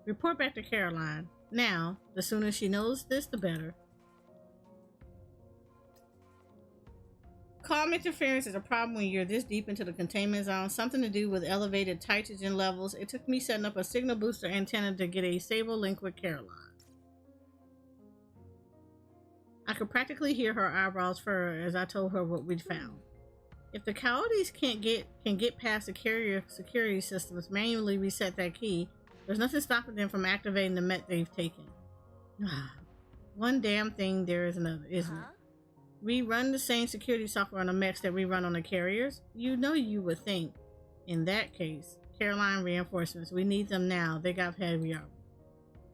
Report back to Caroline. Now, the sooner she knows this, the better. Calm interference is a problem when you're this deep into the containment zone. Something to do with elevated nitrogen levels. It took me setting up a signal booster antenna to get a stable link with Caroline. I could practically hear her eyebrows furrow as I told her what we'd found. If the coyotes can get past the carrier security systems, manually reset that key, there's nothing stopping them from activating the mech they've taken. One damn thing there is another, isn't it? We run the same security software on the mechs that we run on the carriers. You know you would think, in that case, Caroline reinforcements, we need them now. They got heavy armor.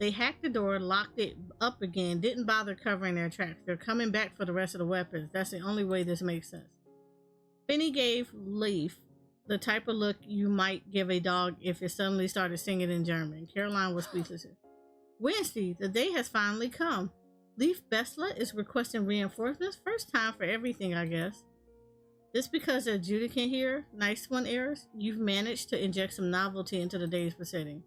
They hacked the door, locked it up again, didn't bother covering their tracks. They're coming back for the rest of the weapons. That's the only way this makes sense. Finney gave Leaf the type of look you might give a dog if it suddenly started singing in German. Caroline was speechless. Wednesday, the day has finally come. Leaf Besla is requesting reinforcements. First time for everything, I guess. This because the adjudicant here, nice one errors, you've managed to inject some novelty into the day's proceeding.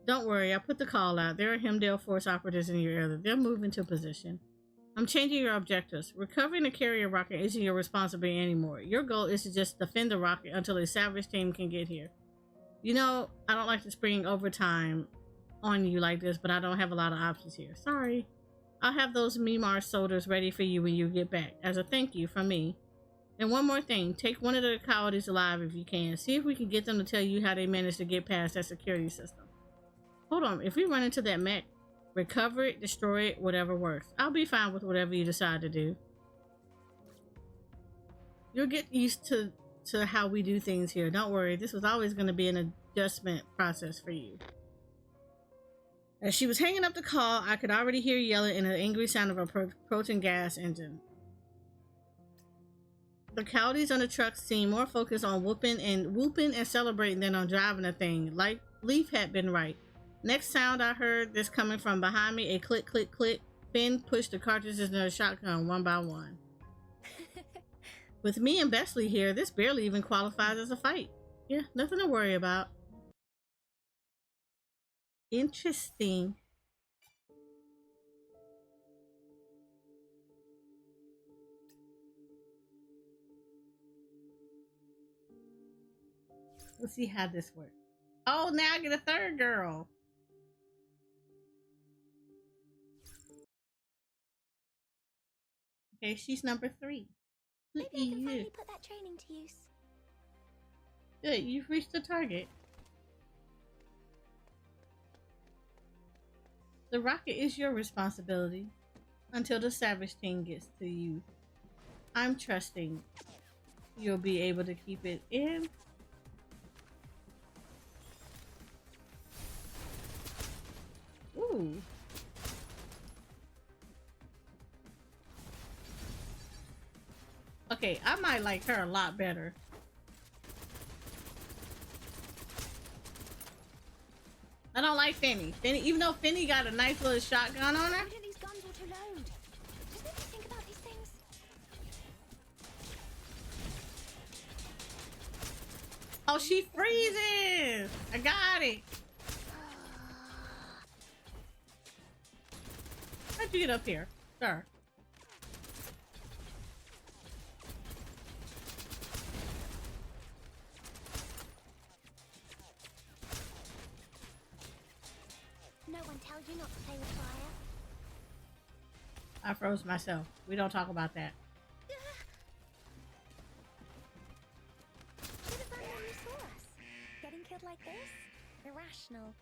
Don't worry, I put the call out. There are Heimdall Force operatives in your area. They're moving to position. I'm changing your objectives. Recovering the carrier rocket isn't your responsibility anymore. Your goal is to just defend the rocket until a salvage team can get here. You know, I don't like to spring overtime on you like this, but I don't have a lot of options here. Sorry. I'll have those Mimar soldiers ready for you when you get back, as a thank you from me. And one more thing, take one of the coyotes alive if you can. See if we can get them to tell you how they managed to get past that security system. Hold on, if we run into that mech, recover it, destroy it, whatever works. I'll be fine with whatever you decide to do. You'll get used to how we do things here. Don't worry, this was always going to be an adjustment process for you. As she was hanging up the call, I could already hear yelling and the angry sound of a approaching gas engine. The coyotes on the truck seemed more focused on whooping and celebrating than on driving the thing. Like Leaf had been right. Next sound I heard, this coming from behind me, a click, click, click. Finn pushed the cartridges into the shotgun one by one. With me and Besley here, this barely even qualifies as a fight. Yeah, nothing to worry about. Interesting. Let's see how this works. Oh, now I get a third girl. Okay, she's number 3. Maybe I can finally put that training to use. Good, you've reached the target. The rocket is your responsibility until the Savage team gets to you. I'm trusting. you'll be able to keep it in. Ooh. Okay, I might like her a lot better. I don't like Finny. Finny, even though Finny got a nice little shotgun on her. Why don't these guns auto-load? Does nobody think about these things? Oh, she freezes! I got it. How'd you get up here, sir? No one tells you not to play with fire. I froze myself. We don't talk about that. Should have done when you saw us. Getting killed like this? Irrational.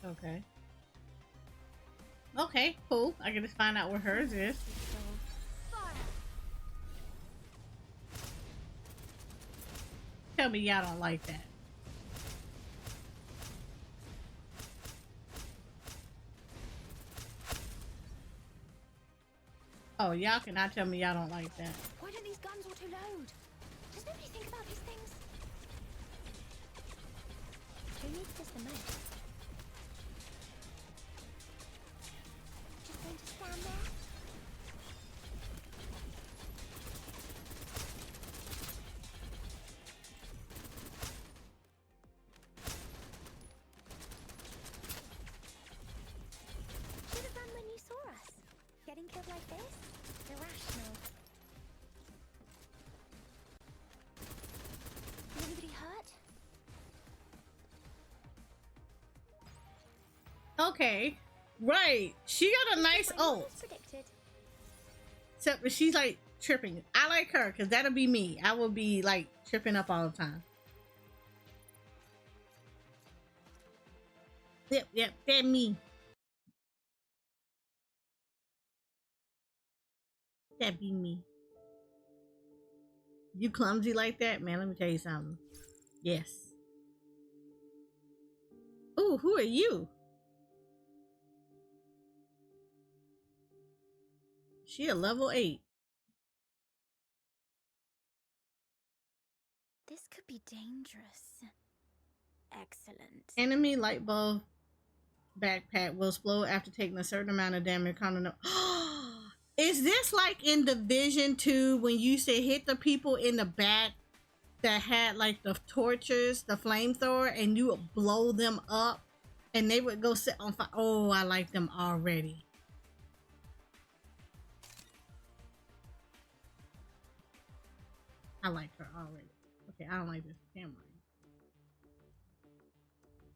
Okay. Okay, cool. I can just find out where hers is. Fire! Tell me y'all don't like that. Oh, y'all cannot tell me y'all don't like that. Why don't these guns auto-load? Does nobody think about these things? Who needs this the most? Just going to stand there? Should have done when you saw us. Getting killed like this? Irrational. Is anybody hurt? Okay. Right. She got a nice ult. Predicted. Except that she's like tripping. I like her because that'll be me. I will be like tripping up all the time. Yep, that me. That be me. You clumsy like that? Man, let me tell you something. Yes. Ooh, who are you? She a level 8. This could be dangerous. Excellent. Enemy light bulb backpack will explode after taking a certain amount of damage. Is this like in Division 2 when you say hit the people in the back that had like the torches, the flamethrower, and you would blow them up and they would go sit on fire? Oh, I like them already. I like her already. Okay, I don't like this camera.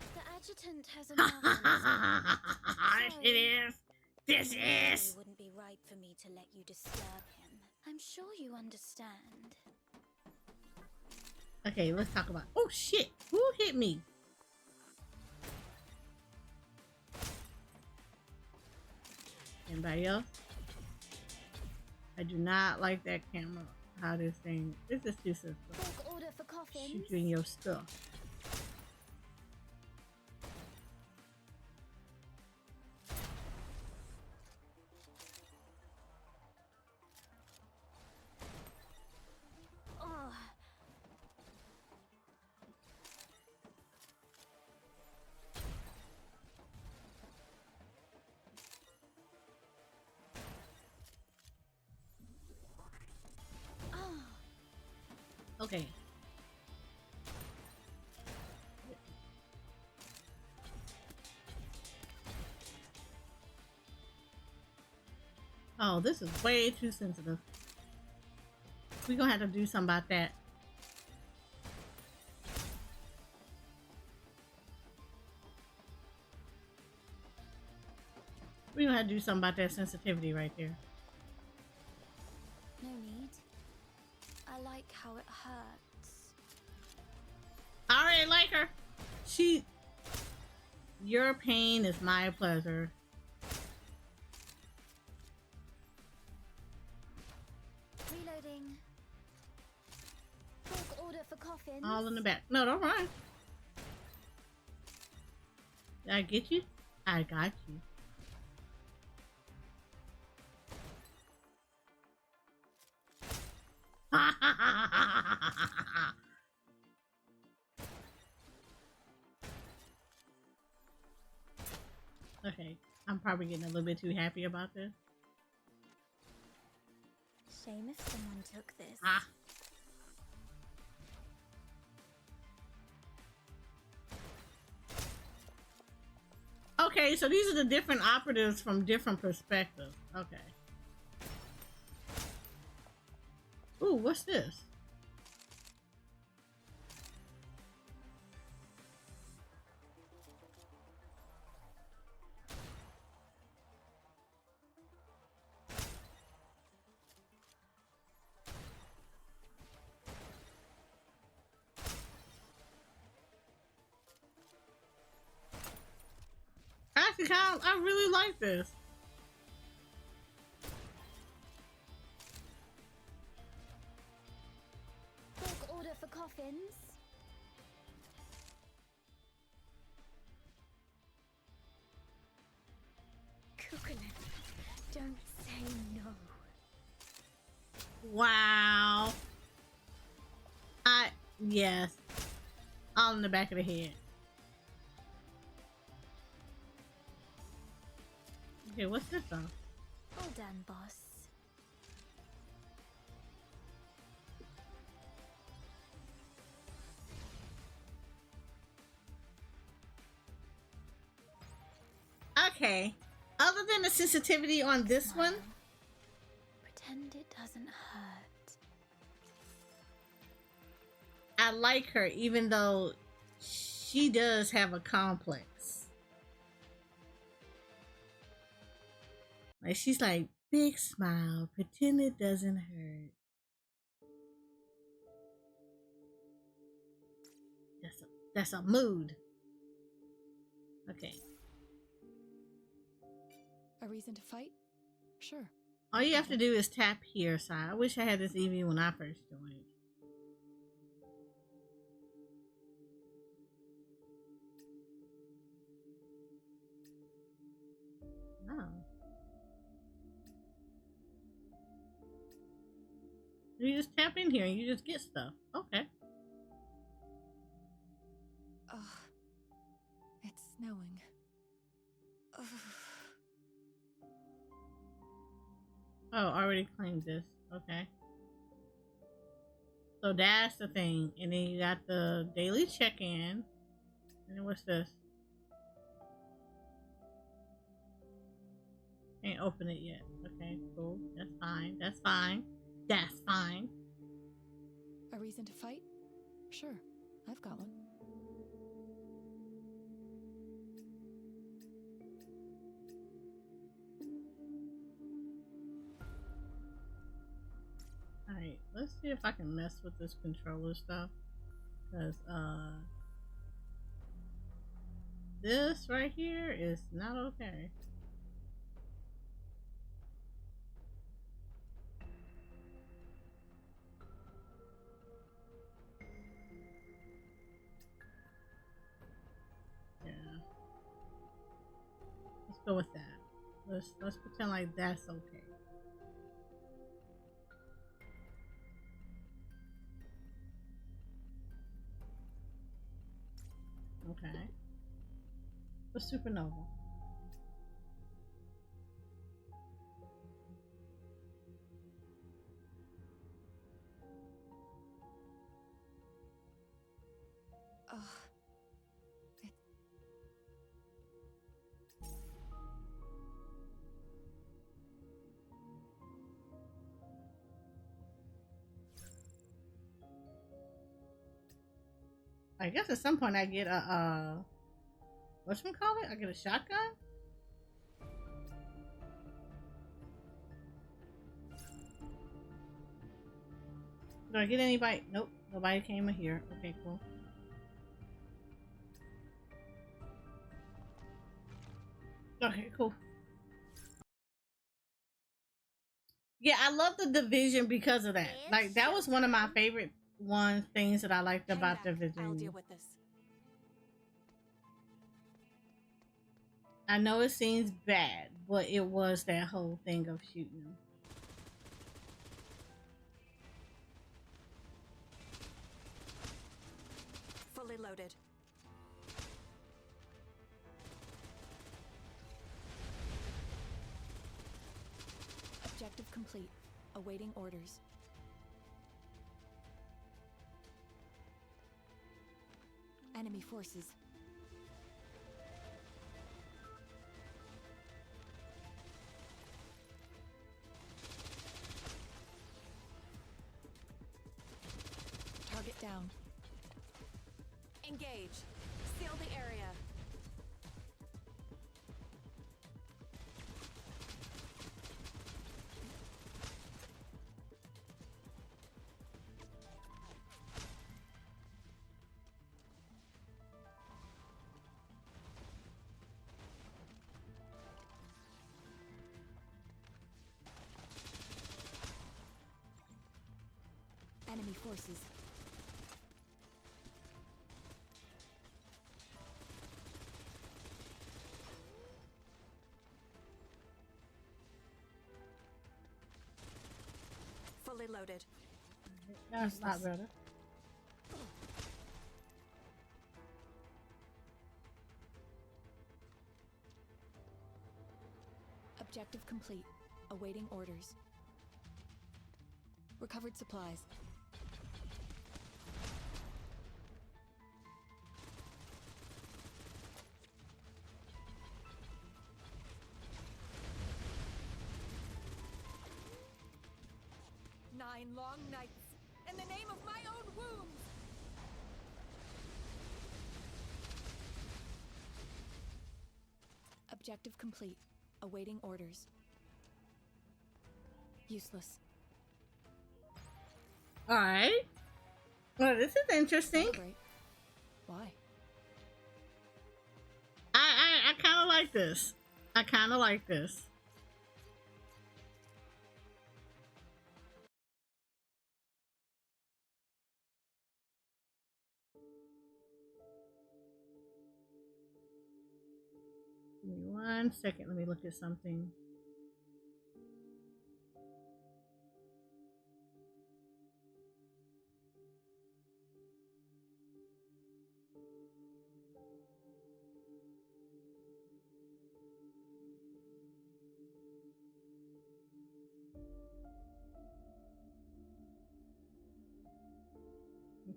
The adjutant has enough. It is. This is. It wouldn't be right for me to let you disturb him. I'm sure you understand. Okay, let's talk about. Oh shit! Who hit me? Anybody else? I do not like that camera. How this thing. This is too simple. Bulk order for coffins. Shoot you in your stuff. Oh. Okay. Oh, this is way too sensitive. We're gonna have to do something about that. We're gonna have to do something about that sensitivity right there. No need. I like how it hurts. I already like her. Your pain is my pleasure. Reloading. for coffins. All in the back. No, don't run. Did I get you? I got you. Okay, I'm probably getting a little bit too happy about this. Shame if someone took this. Ah. Okay, so these are the different operatives from different perspectives. Okay. Ooh, what's this? Actually, I really like this. Bulk order for coffins. Coconut, don't say no. Wow. Yes. All in the back of the head. Okay, what's this on? All done, boss. Okay. Other than the sensitivity on this one, Pretend it doesn't hurt. I like her even though she does have a complex. Like she's like, big smile, pretend it doesn't hurt. That's a mood. Okay. A reason to fight? Sure. All you have to do is tap here, so I wish I had this EV when I first joined. Oh. You just tap in here and you just get stuff. Okay. Ugh. It's snowing. Ugh. Oh, already claimed this. Okay. So that's the thing. And then you got the daily check-in. And then what's this? Can't open it yet. Okay, cool. That's fine. That's fine. That's fine. A reason to fight? Sure. I've got one. Alright, let's see if I can mess with this controller stuff. Because, this right here is not okay. Yeah. Let's go with that. Let's pretend like that's okay. Okay. The supernova. Ugh. It... I guess at some point I get a whatchamacallit? I get a shotgun? Do I get anybody? Nope, nobody came in here. Okay, cool. Okay, cool. Yeah, I love the division because of that. Like, that was one of my favorite one things that I liked Hang about the back. I'll Virginia. deal with this. I know it seems bad, but it was that whole thing of shooting them. Fully loaded. Objective complete. Awaiting orders. Enemy forces. Target down. Engage. Seal the area. Enemy forces. Fully loaded. That's not better. Objective complete. Awaiting orders. Recovered supplies. Nine long nights, in the name of my own wounds! Objective complete. Awaiting orders. Useless. All right. Well, this is interesting. Celebrate. Why? I kind of like this. I kind of like this. Give me 1 second. Let me look at something.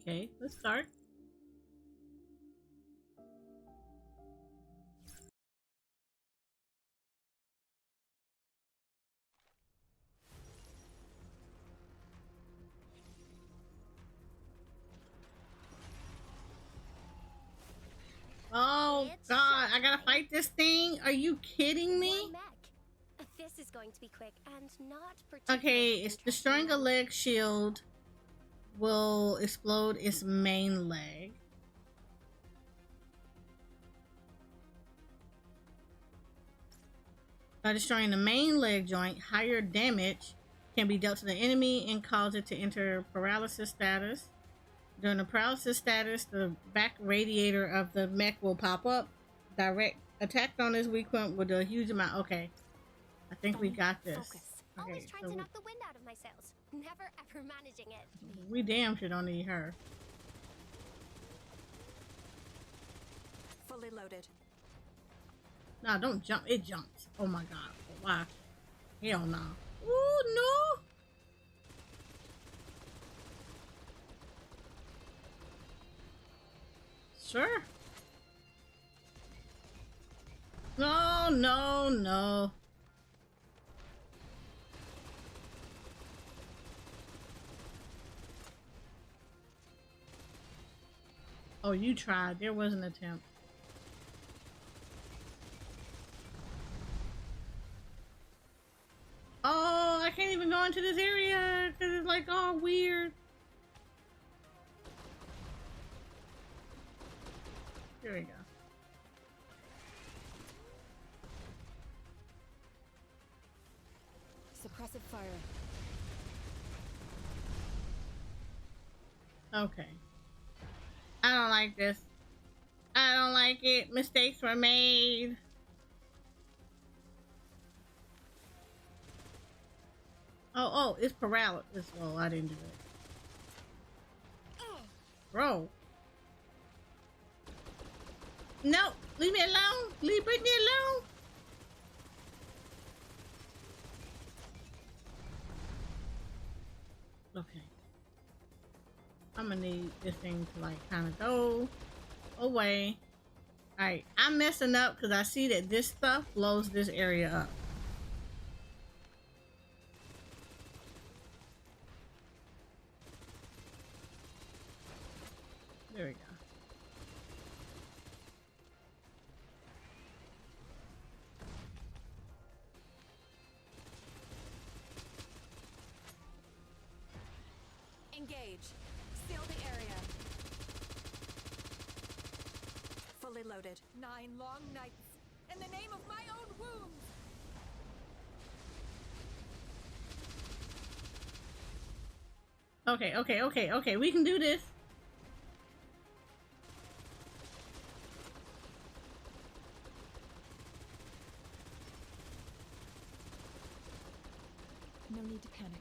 Okay, let's start. Oh God, I gotta fight this thing? Are you kidding me? One mech. This is going to be quick and not particularly Okay, it's destroying a leg shield will explode its main leg. By destroying the main leg joint, higher damage can be dealt to the enemy and cause it to enter paralysis status. During the paralysis status, the back radiator of the mech will pop up. Direct attack on this weak point with a huge amount. Okay, I think we got this. Focus. Okay, Always trying so to knock the wind out of my sails. Never ever managing it. we damn sure don't need her. Fully loaded. Nah, don't jump. It jumps. Oh my God. Why? Hell no. Ooh, no. Sure. No, no, no. Oh, you tried. There was an attempt. Oh, I can't even go into this area because it's like all weird. Here we go. Suppressive fire. Okay. I don't like this. I don't like it. Mistakes were made. Oh, it's paralysis. Oh, I didn't do it. Bro. No, leave me alone. Leave Brittany alone. Okay. I'm gonna need this thing to like kind of go away. All right, I'm messing up because I see that this stuff blows this area up. There we go. Engage. Seal the area. Fully loaded. 9 long nights. In the name of my own wounds. Okay. We can do this. No need to panic.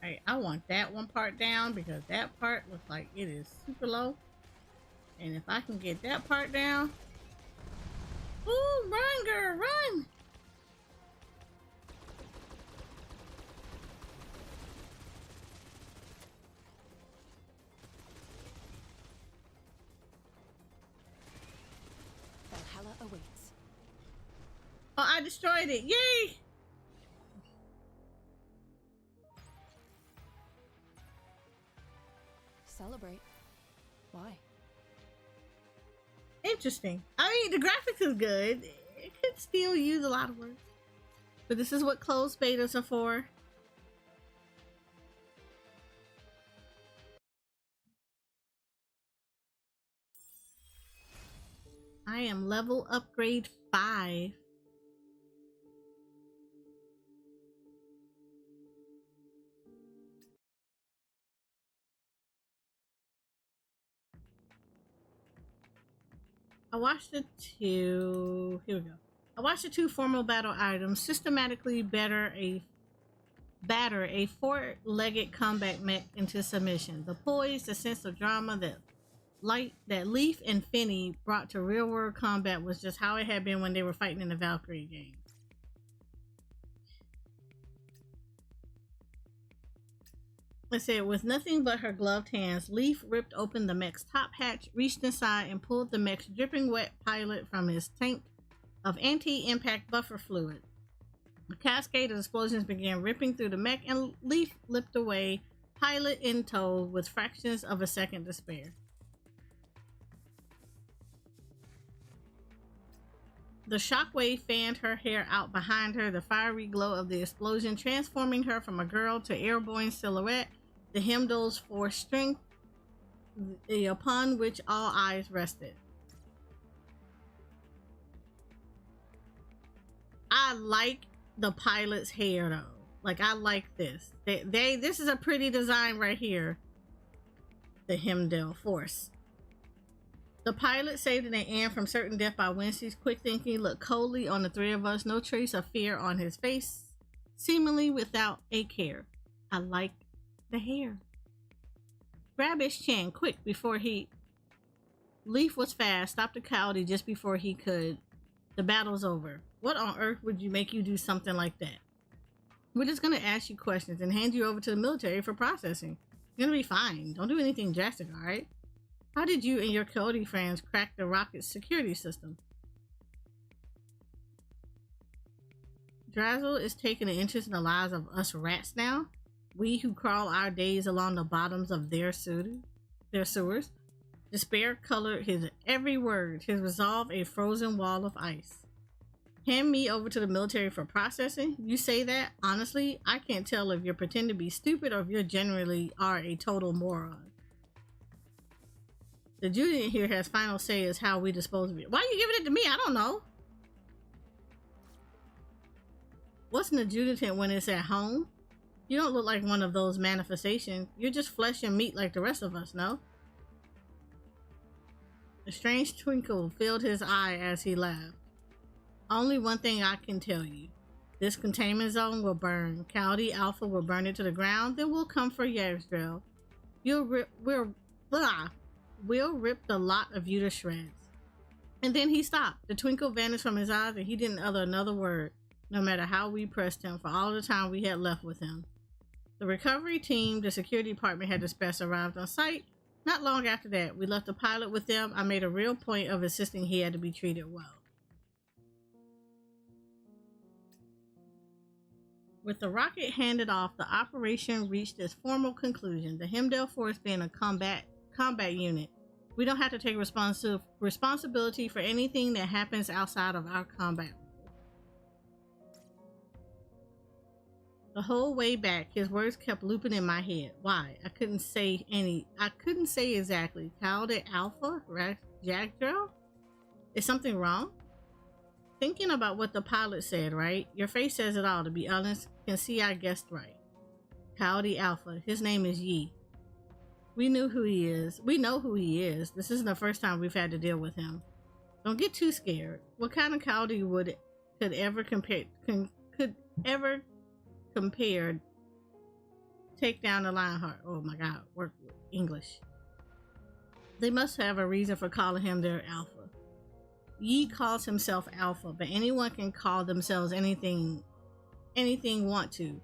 Alright, I want that one part down because that part looks like it is super low. And if I can get that part down. Ooh, run, girl, run! Valhalla awaits. Oh, I destroyed it. Yay! Celebrate. Why? Interesting. I mean, the graphics is good. It could still use a lot of work. But this is what closed betas are for. I am level upgrade 5. I watched the two. Here we go. I watched the 2 formal battle items systematically batter a 4-legged combat mech into submission. The poise, the sense of drama that Leaf and Finney brought to real world combat was just how it had been when they were fighting in the Valkyrie game. It said, with nothing but her gloved hands, Leaf ripped open the mech's top hatch, reached inside, and pulled the mech's dripping wet pilot from his tank of anti-impact buffer fluid. A cascade of explosions began ripping through the mech, and Leaf leapt away, pilot in tow, with fractions of a second to spare. The shockwave fanned her hair out behind her, the fiery glow of the explosion transforming her from a girl to airborne silhouette, the Heimdall's Force strength, upon which all eyes rested. I like the pilot's hair though. Like, I like this. This is a pretty design right here. The Heimdall Force. The pilot saved an Anne from certain death by Wednesday's quick thinking looked coldly on the 3 of us, no trace of fear on his face, seemingly without a care. I like the hair. Grab his chin, quick, before he... Leaf was fast, stopped the coyote just before he could. The battle's over. What on earth would you make you do something like that? We're just gonna ask you questions and hand you over to the military for processing. You're gonna be fine. Don't do anything drastic, alright? How did you and your coyote friends crack the rocket's security system? Drazzle is taking an interest in the lives of us rats now. We who crawl our days along the bottoms of their sewers. Despair colored his every word, his resolve a frozen wall of ice. Hand me over to the military for processing? You say that? Honestly, I can't tell if you're pretending to be stupid or if you generally are a total moron. The adjutant here has final say as how we dispose of it. Why are you giving it to me? I don't know. What's an adjutant when it's at home? You don't look like one of those manifestations. You're just flesh and meat like the rest of us, no? A strange twinkle filled his eye as he laughed. Only one thing I can tell you. This containment zone will burn. Coyote Alpha will burn it to the ground, then we'll come for Yaggsdrill. We'll rip the lot of you to shreds. And then he stopped. The twinkle vanished from his eyes and he didn't utter another word, no matter how we pressed him for all the time we had left with him. The recovery team, the security department had dispatched arrived on site. Not long after that, we left the pilot with them. I made a real point of insisting he had to be treated well. With the rocket handed off, the operation reached its formal conclusion, the Heimdall Force being a combat unit. We don't have to take responsibility for anything that happens outside of our combat. The whole way back, his words kept looping in my head. Why? I couldn't say exactly. Coyote Alpha? Yaggsdrill? Is something wrong? Thinking about what the pilot said, right? Your face says it all, to be honest. Can see I guessed right. Coyote Alpha. His name is Yi. We know who he is. This isn't the first time we've had to deal with him. Don't get too scared. What kind of coyote could ever compared take down the Lionheart? Oh my god, work with English. They must have a reason for calling him their Alpha. Yi calls himself Alpha, but anyone can call themselves anything want to.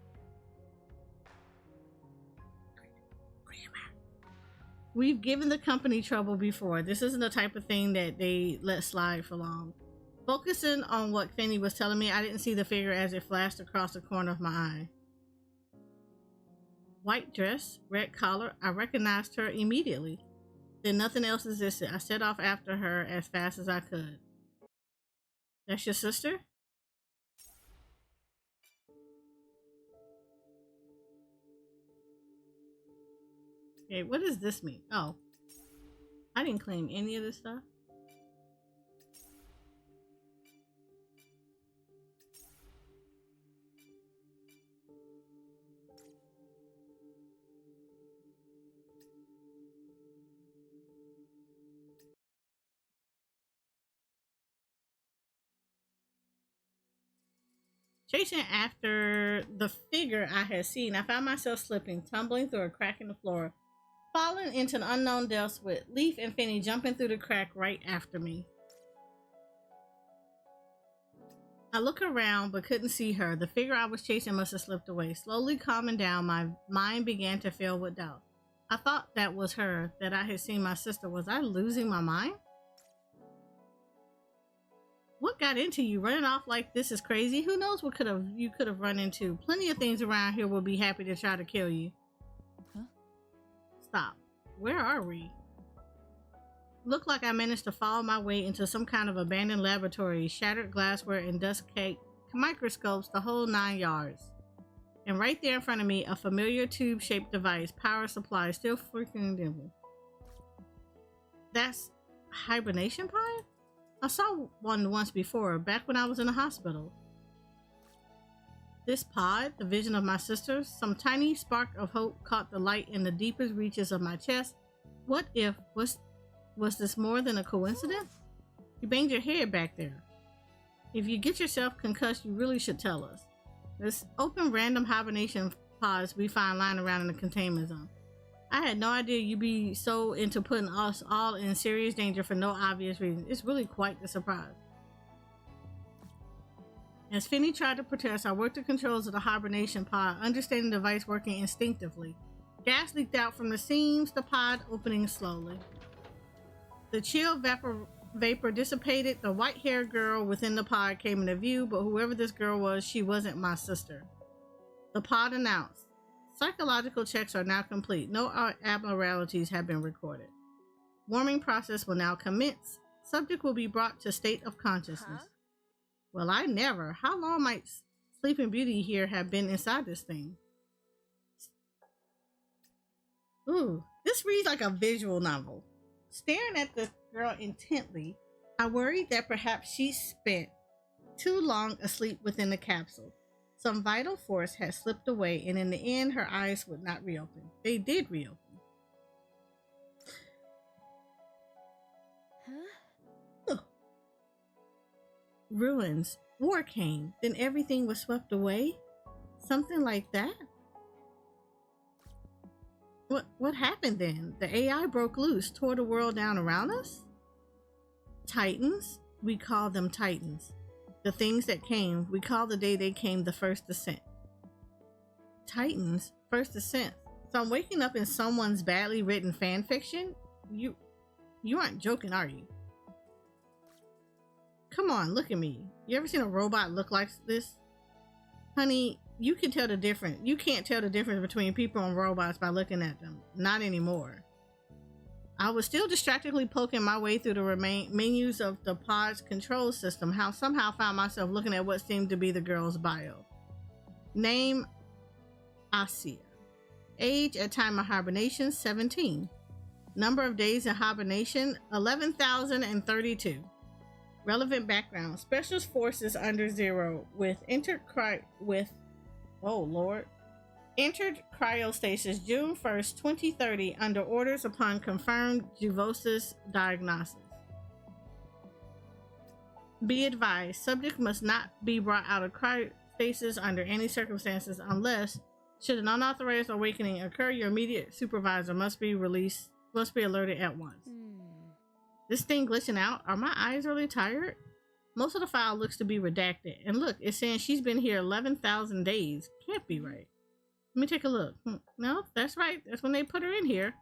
We've given the company trouble before. This isn't the type of thing that they let slide for long. Focusing on what Finney was telling me, I didn't see the figure as it flashed across the corner of my eye. White dress, red collar, I recognized her immediately. Then nothing else existed. I set off after her as fast as I could. That's your sister? Okay, what does this mean? Oh, I didn't claim any of this stuff. Chasing after the figure I had seen, I found myself slipping, tumbling through a crack in the floor, falling into an unknown depths with Leaf and Finney jumping through the crack right after me. I looked around but couldn't see her. The figure I was chasing must have slipped away. Slowly calming down, my mind began to fill with doubt. I thought that was her, that I had seen my sister. Was I losing my mind? What got into you? Running off like this is crazy. Who knows what you could have run into? Plenty of things around here will be happy to try to kill you. Huh? Stop. Where are we? Looked like I managed to follow my way into some kind of abandoned laboratory, shattered glassware and dust-caked microscopes, the whole 9 yards. And right there in front of me, a familiar tube-shaped device, power supply, still freaking dim. That's hibernation pod? I saw one once before, back when I was in the hospital. This pod, the vision of my sister, some tiny spark of hope caught the light in the deepest reaches of my chest. What if, was this more than a coincidence? You banged your head back there. If you get yourself concussed, you really should tell us. There's open random hibernation pods we find lying around in the containment zone. I had no idea you'd be so into putting us all in serious danger for no obvious reason. It's really quite the surprise. As Finney tried to protest, I worked the controls of the hibernation pod, understanding the device working instinctively. Gas leaked out from the seams, the pod opening slowly. The chill vapor dissipated. The white-haired girl within the pod came into view, but whoever this girl was, she wasn't my sister. The pod announced, psychological checks are now complete. No abnormalities have been recorded. Warming process will now commence. Subject will be brought to state of consciousness. Huh? Well, I never. How long might Sleeping Beauty here have been inside this thing? Ooh, this reads like a visual novel. Staring at the girl intently, I worried that perhaps she spent too long asleep within the capsule. Some vital force had slipped away, and in the end, her eyes would not reopen. They did reopen. Huh? Ugh. Ruins. War came. Then everything was swept away? Something like that? What happened then? The AI broke loose, tore the world down around us? Titans? We call them Titans. The things that came, we call the day they came the first descent. Titans? First descent? So I'm waking up in someone's badly written fan fiction? You aren't joking, are you? Come on, look at me. You ever seen a robot look like this? Honey, you can tell the difference. You can't tell the difference between people and robots by looking at them. Not anymore. I was still distractedly poking my way through the menus of the pod's control system. Somehow found myself looking at what seemed to be the girl's bio. Name, Asia. Age at time of hibernation, 17. Number of days in hibernation, 11,032. Relevant background: Special Forces under 0 entered cryostasis June 1st, 2030 under orders upon confirmed Juvosis diagnosis. Be advised, subject must not be brought out of cryostasis under any circumstances unless, should an unauthorized awakening occur, your immediate supervisor must be alerted at once. This thing glitching out. Are my eyes really tired? Most of the file looks to be redacted. And look, it's saying she's been here 11,000 days. Can't be right. Let me take a look. No, that's right. That's when they put her in here.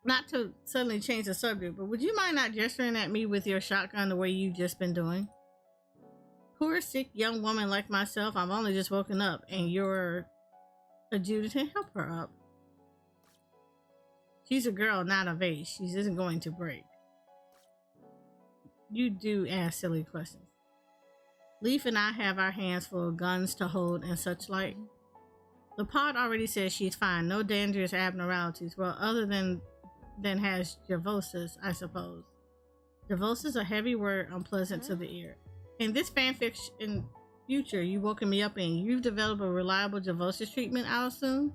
Not to suddenly change the subject, but would you mind not gesturing at me with your shotgun the way you've just been doing? Poor, sick young woman like myself, I've only just woken up, and you're adjutant. Help her up. She's a girl, not a vase. She isn't going to break. You do ask silly questions. Leaf and I have our hands full of guns to hold and such like. The pod already says she's fine, no dangerous abnormalities. Well, other than has Javosis, I suppose. Javosis, a heavy word, unpleasant to the ear. In this fanfiction future you woken me up in, you've developed a reliable Javosis treatment, I'll assume?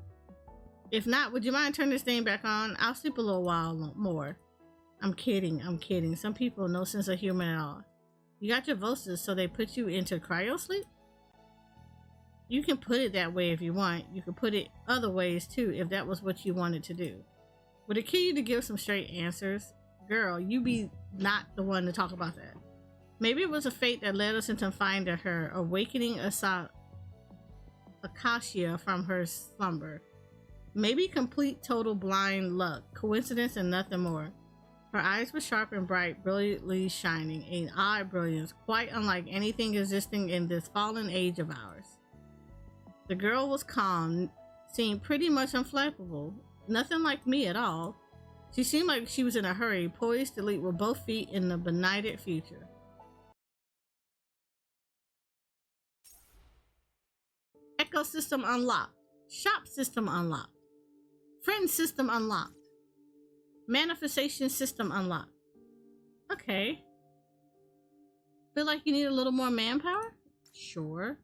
If not, would you mind turning this thing back on? I'll sleep a little while more. I'm kidding. Some people no sense of humor at all. You got your Javosis, so they put you into cryo sleep? You can put it that way if you want. You could put it other ways too, if that was what you wanted to do. Would it kill you to give some straight answers? Girl, you be not the one to talk about that. Maybe it was a fate that led us into finding her, awakening Acacia from her slumber. Maybe complete total blind luck, coincidence and nothing more. Her eyes were sharp and bright, brilliantly shining, an odd brilliance, quite unlike anything existing in this fallen age of ours. The girl was calm, seemed pretty much unflappable, nothing like me at all. She seemed like she was in a hurry, poised to leap with both feet in the benighted future. Ecosystem unlocked. Shop system unlocked. Friend system unlocked. Manifestation system unlocked. Okay. Feel like you need a little more manpower? Sure.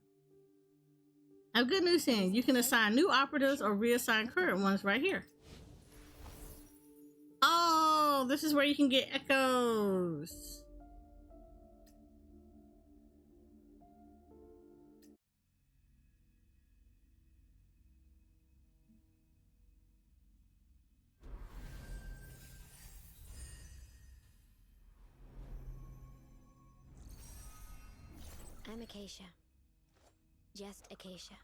I have good news saying you can assign new operatives or reassign current ones right here. Oh, this is where you can get echoes. I'm Acacia. Just Acacia.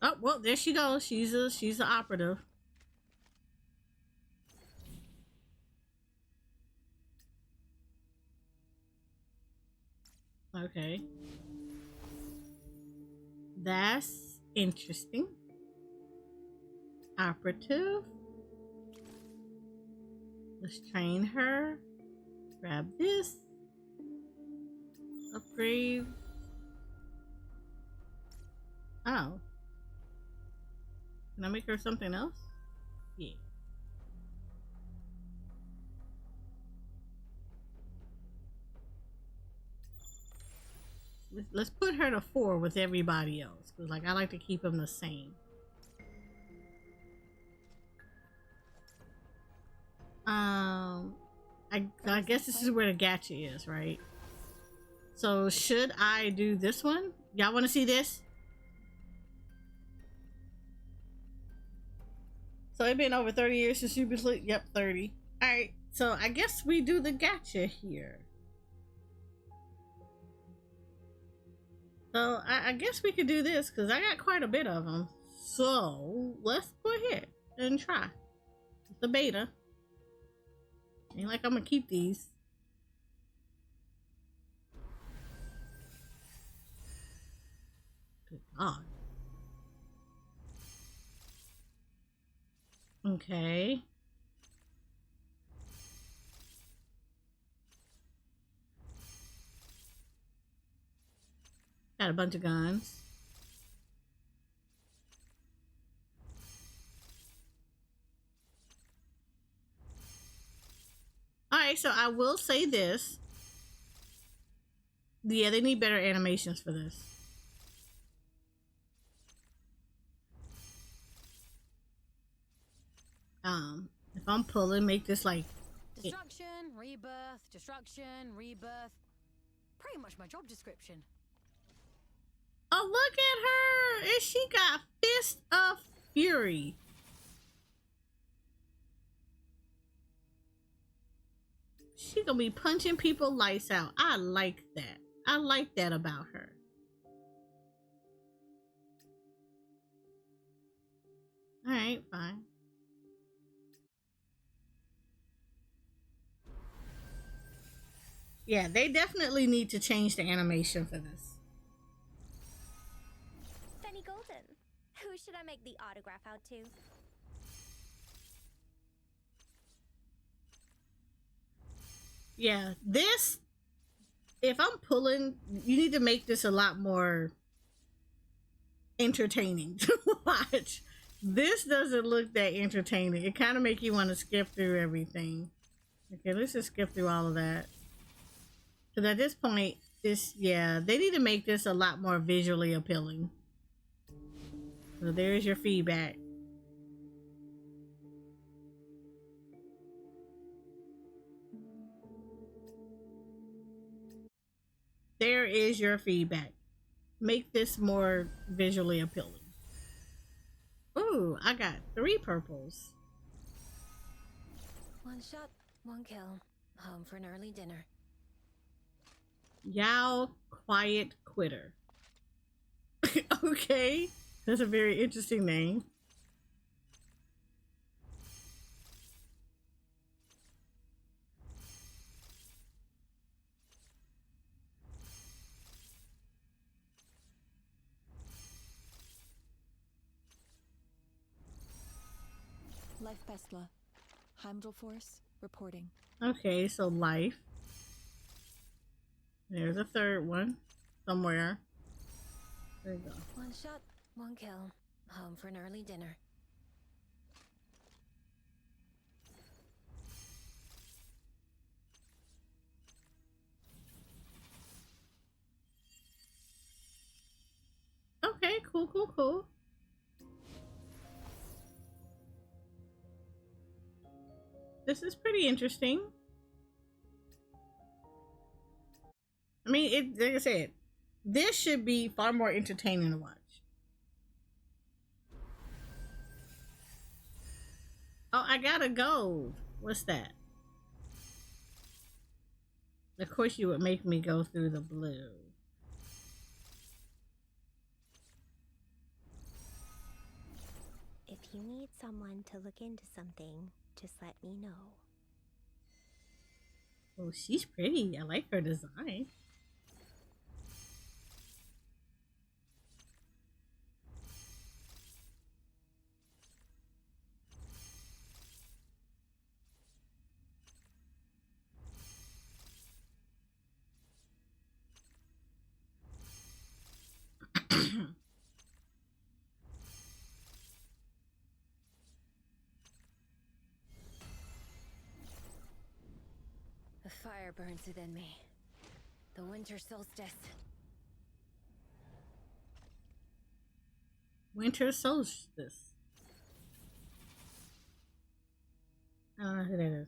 Oh, well, there she goes. She's an operative. Okay. That's interesting. Operative. Let's train her. Grab this. Upgrade. Oh. Can I make her something else? Yeah. let's put her to 4 with everybody else, because like I like to keep them the same. I guess this is where the gacha is, right? So should I do this one? Y'all want to see this? So it's been over 30 years since you've been asleep. Yep, 30. All right, so I guess we do the gacha here. So I guess we could do this because I got quite a bit of them. So let's go ahead and try the beta. Ain't like I'm gonna keep these. Good God. Okay. Got a bunch of guns. Alright, so I will say this. Yeah, they need better animations for this. If I'm pulling, make this like Destruction, rebirth, destruction, rebirth. Pretty much my job description. oh, look at her! And she got Fist of Fury. She gonna be punching people lights out. I like that. I like that about her. Alright, fine. Yeah, they definitely need to change the animation for this. Benny Golden. Who should I make the autograph out to? Yeah, this, if I'm pulling, you need to make this a lot more entertaining to watch. This doesn't look that entertaining. It kind of make you want to skip through everything. Okay, let's just skip through all of that. Because at this point, yeah, they need to make this a lot more visually appealing. So there's your feedback. There is your feedback. Make this more visually appealing. Ooh, I got 3 purples. One shot, one kill. Home for an early dinner. Yao Quiet Quitter. Okay, that's a very interesting name. Life Bestla. Heimdall Force reporting. Okay, so life. There's a third one somewhere. There you go. One shot, one kill. Home for an early dinner. Okay, cool, cool, cool. This is pretty interesting. I mean, like I said, this should be far more entertaining to watch. Oh, I got a gold. What's that? Of course you would make me go through the blue. If you need someone to look into something, just let me know. Oh, she's pretty. I like her design. The fire burns within me. The winter solstice. Winter Solstice. I don't know who that is.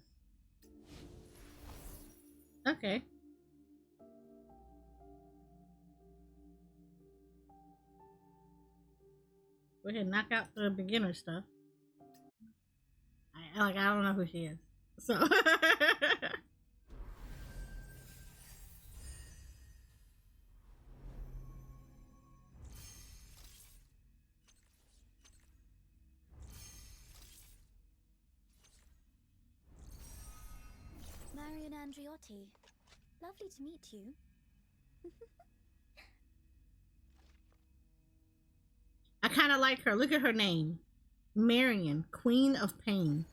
Okay. Go ahead and knock out the beginner stuff. I don't know who she is. So Marion Andriotti. Lovely to meet you. I kind of like her. Look at her name. Marion, Queen of Pain.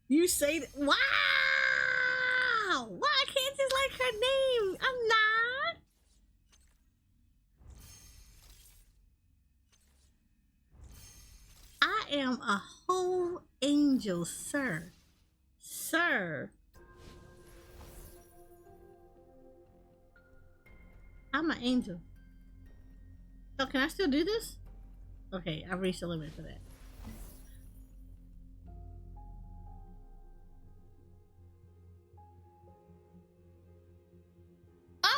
You say that? Wow! Why I can't just like her name? I'm not. I am a whole angel, sir. Sir. I'm an angel. So can I still do this? Okay, I've reached the limit for that.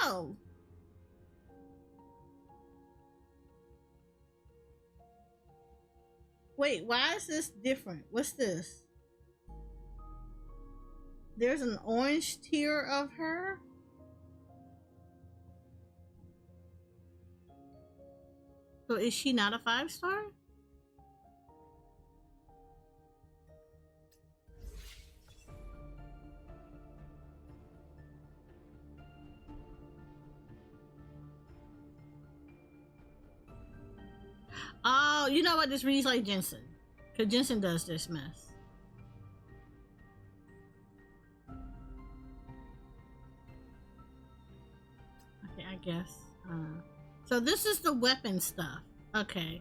Oh! Wait, why is this different? What's this? There's an orange tier of her? So is she not a 5-star? Oh, you know what? This reads like Jensen. Because Jensen does this mess. Okay, I guess. So this is the weapon stuff. Okay.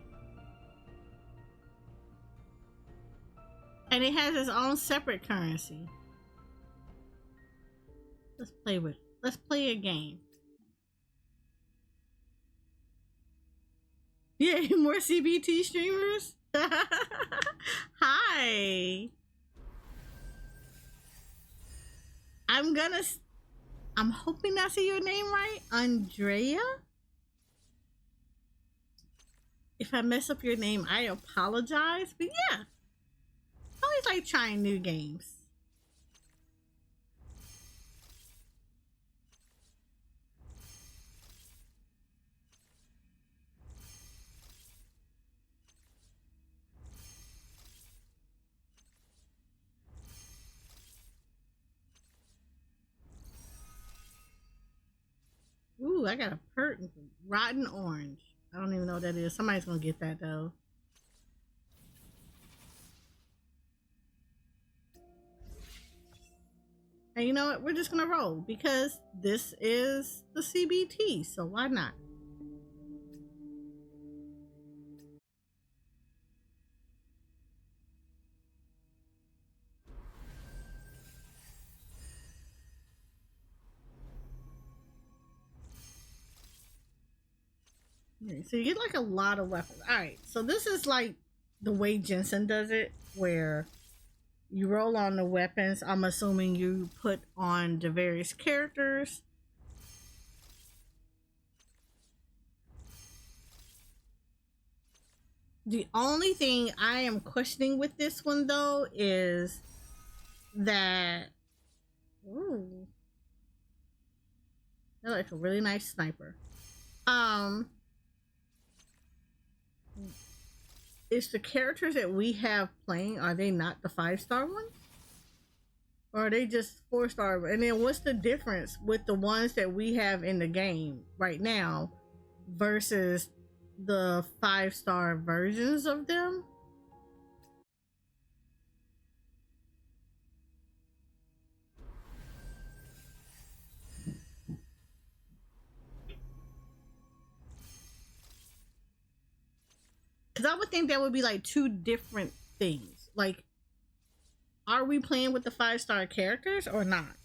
And it has its own separate currency. Let's play a game. Yay, more CBT streamers. Hi. I'm hoping I say your name right. Andrea? If I mess up your name, I apologize. But yeah. I always like trying new games. Ooh, I got a rotten orange. I don't even know what that is. Somebody's gonna get that though. And you know what? We're just gonna roll because this is the CBT, so why not? Okay, so you get like a lot of weapons. Alright, so this is like the way Jensen does it, where you roll on the weapons. I'm assuming you put on the various characters. The only thing I am questioning with this one though is that ooh, that's like a really nice sniper. Is the characters that we have playing, are they not the 5-star ones? Or are they just 4-star? And then what's the difference with the ones that we have in the game right now versus the 5-star versions of them? Because I would think that would be like two different things. Like, Are we playing with the 5-star characters or not?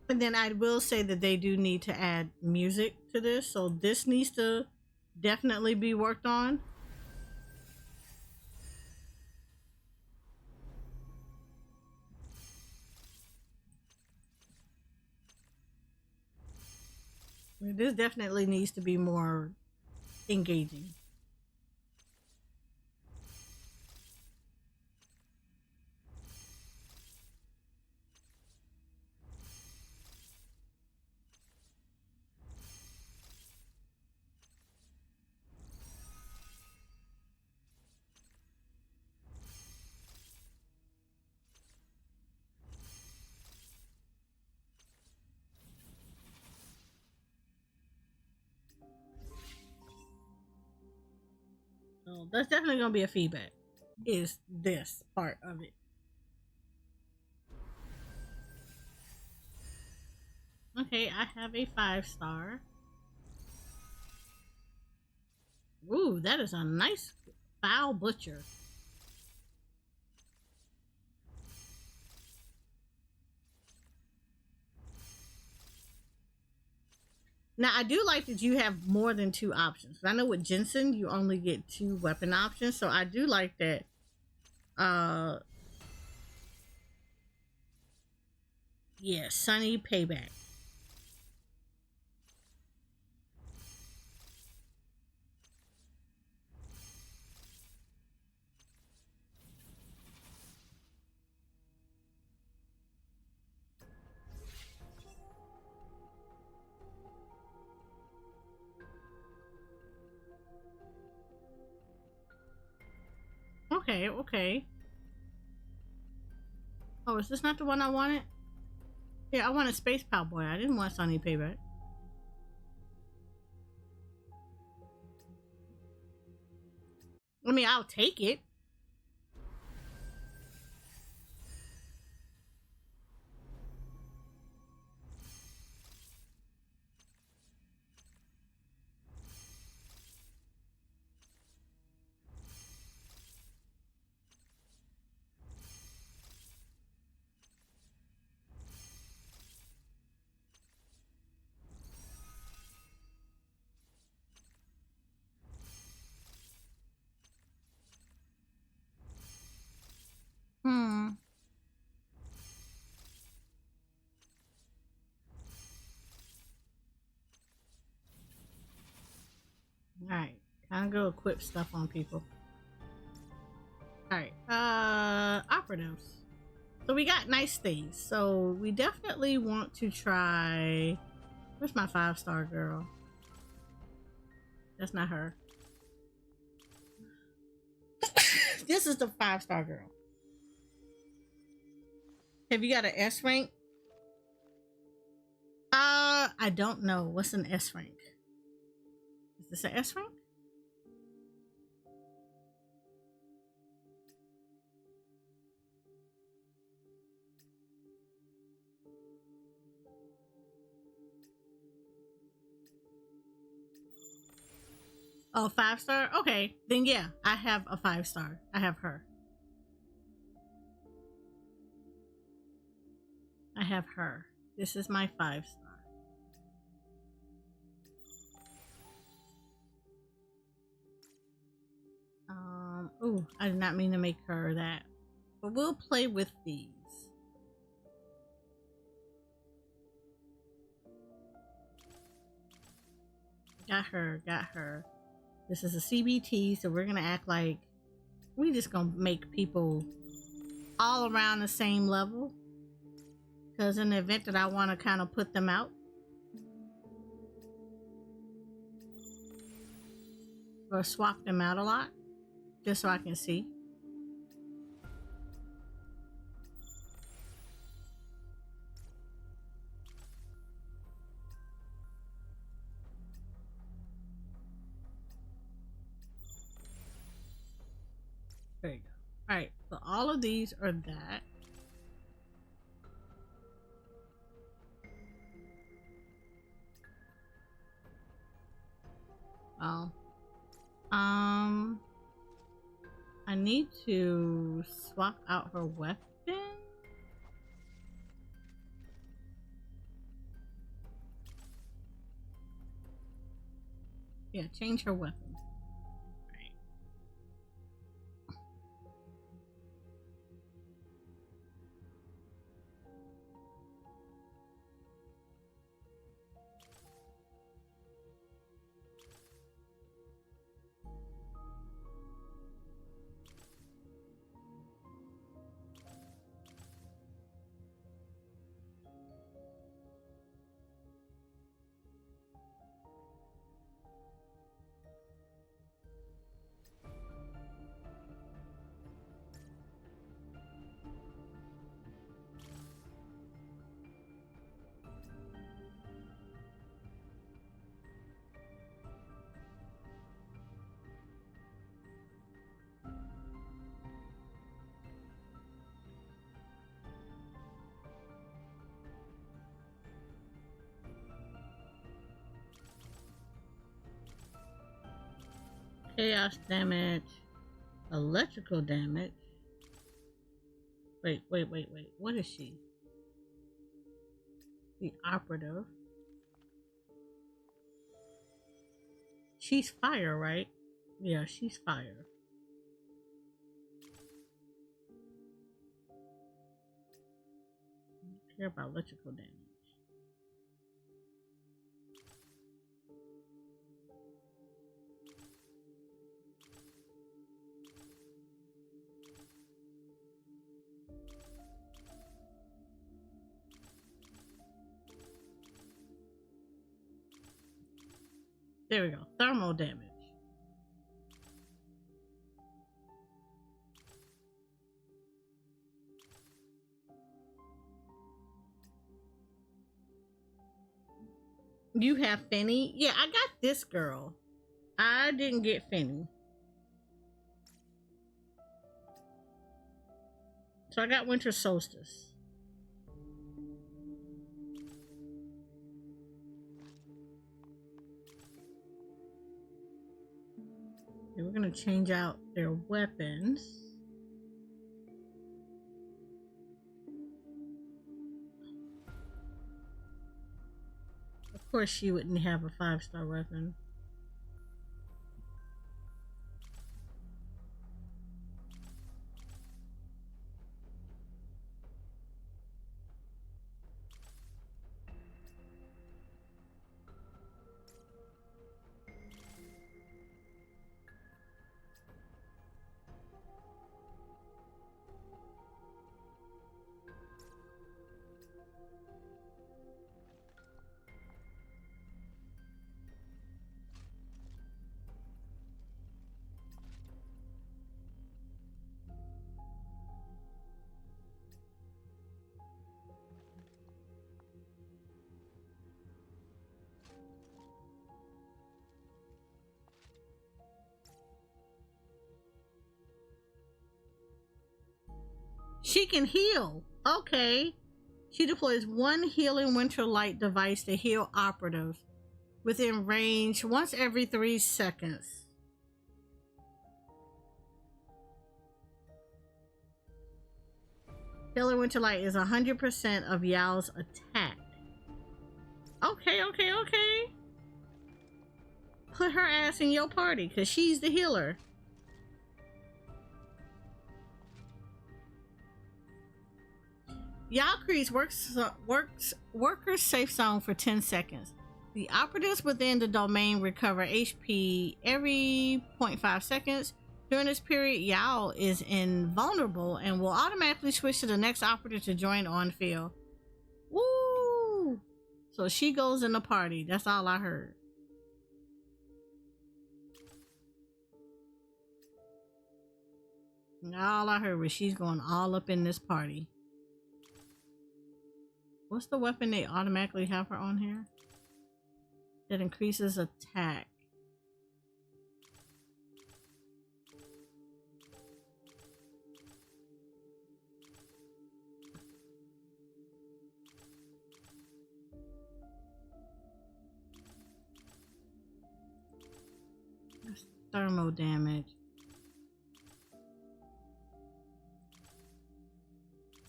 And then I will say that they do need to add music to this, so this needs to definitely be worked on. This definitely needs to be more engaging. So that's definitely going to be a feedback, is this part of it. Okay, I have a 5-star. Ooh, that is a nice foul butcher. Now, I do like that you have more than 2 options. I know with Jensen, you only get 2 weapon options, so I do like that. Yeah, Sunny Payback. Okay, okay. Oh, is this not the one I wanted? Yeah, I wanted Space Cowboy. I didn't want Sunny Payback. I mean, I'll take it. Hmm. Alright. Kind of go equip stuff on people. Alright. Operatives. So we got nice things. So we definitely want to try. Where's my 5-star girl? That's not her. This is the 5-star girl. Have you got an S rank? I don't know. What's an S rank? Is this an S rank? Oh, 5-star? Okay. Then yeah, I have a 5-star. I have her. I have her. This is my 5-star. Ooh, I did not mean to make her that. But we'll play with these. Got her, got her. This is a CBT, so we're gonna act like we just gonna make people all around the same level. Because in the event that I want to kind of put them out, or swap them out a lot. just so I can see. There you go. All right, so all of these are that. Oh. I need to swap out her weapon. Yeah, change her weapon. Right. Chaos damage, electrical damage. Wait. What is she? The operative. She's fire, right? Yeah, she's fire. I don't care about electrical damage. There we go. Thermal damage. You have Finny? Yeah, I got this girl. I didn't get Finny. So I got Winter Solstice. Okay, we're gonna change out their weapons. Of course, she wouldn't have a 5-star weapon. She can heal. Okay. She deploys one healing winter light device to heal operatives within range once every 3 seconds. Healing winter light is 100% of Yao's attack. Okay. Put her ass in your party because she's the healer. Yao creates workers safe zone for 10 seconds. The operatives within the domain recover HP every 0.5 seconds. During this period, Yao is invulnerable and will automatically switch to the next operative to join on field. Woo! So she goes in the party. That's all I heard. And all I heard was she's going all up in this party. What's the weapon they automatically have her on here? That increases attack. That's thermal damage.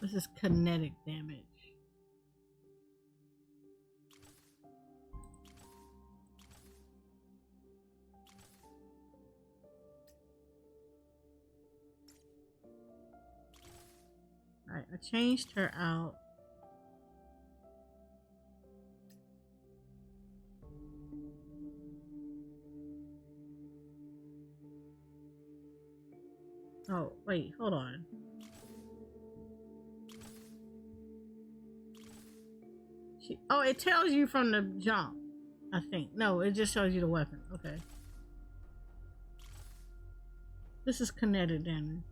This is kinetic damage. Alright, I changed her out. Oh, wait, hold on. Oh, it tells you from the jump, I think. No, it just shows you the weapon. Okay. This is kinetic damage.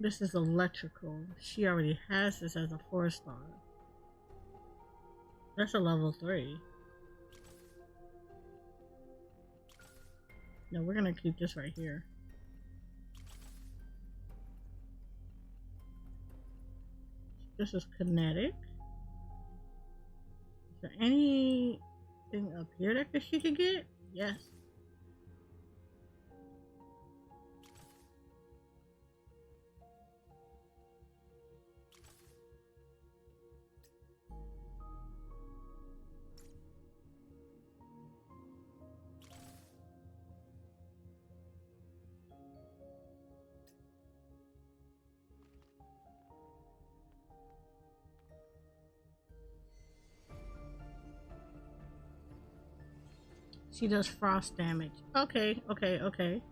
This is electrical. She already has this as a 4-star. That's a level 3. No, we're gonna keep this right here. This is kinetic. Is there anything up here that she could get? Yes. She does frost damage. Okay, okay, okay.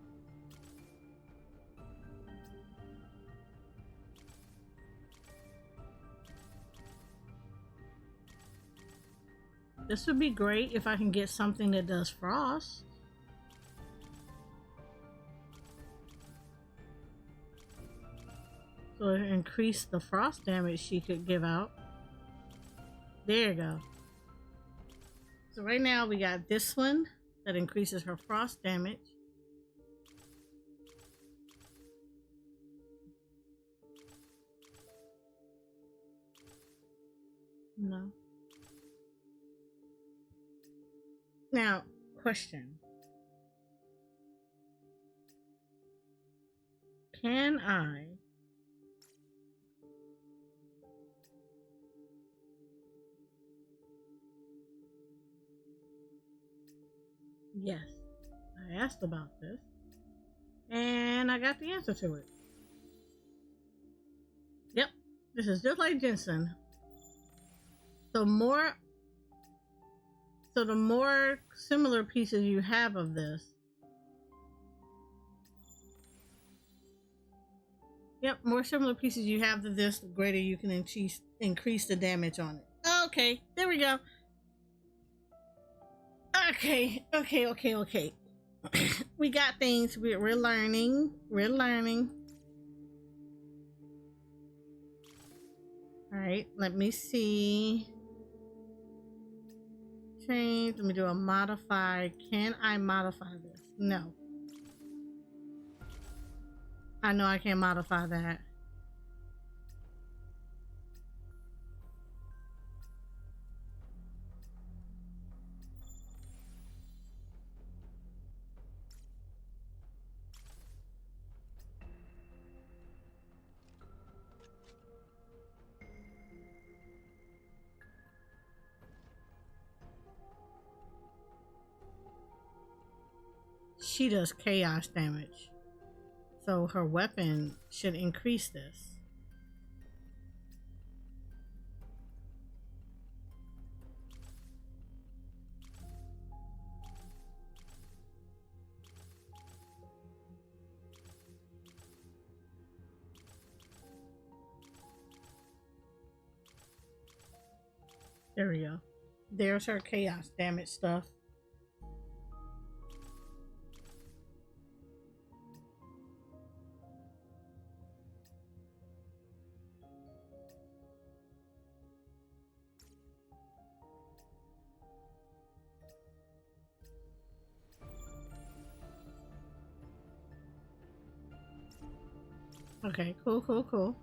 This would be great if I can get something that does frost. So it increase the frost damage she could give out. There you go. So right now we got this one that increases her frost damage. No. Now, question. Can I Yes, I asked about this, and I got the answer to it. Yep, this is just like Jensen. The more similar pieces you have of this, more similar pieces you have to this, the greater you can increase the damage on it. Okay, there we go. Okay. We got things. We're learning. We're learning. All right, let me see. Change. Let me do a modify. Can I modify this? No. I know I can't modify that. She does chaos damage, so her weapon should increase this. There we go. There's her chaos damage stuff. Okay, cool, cool, cool.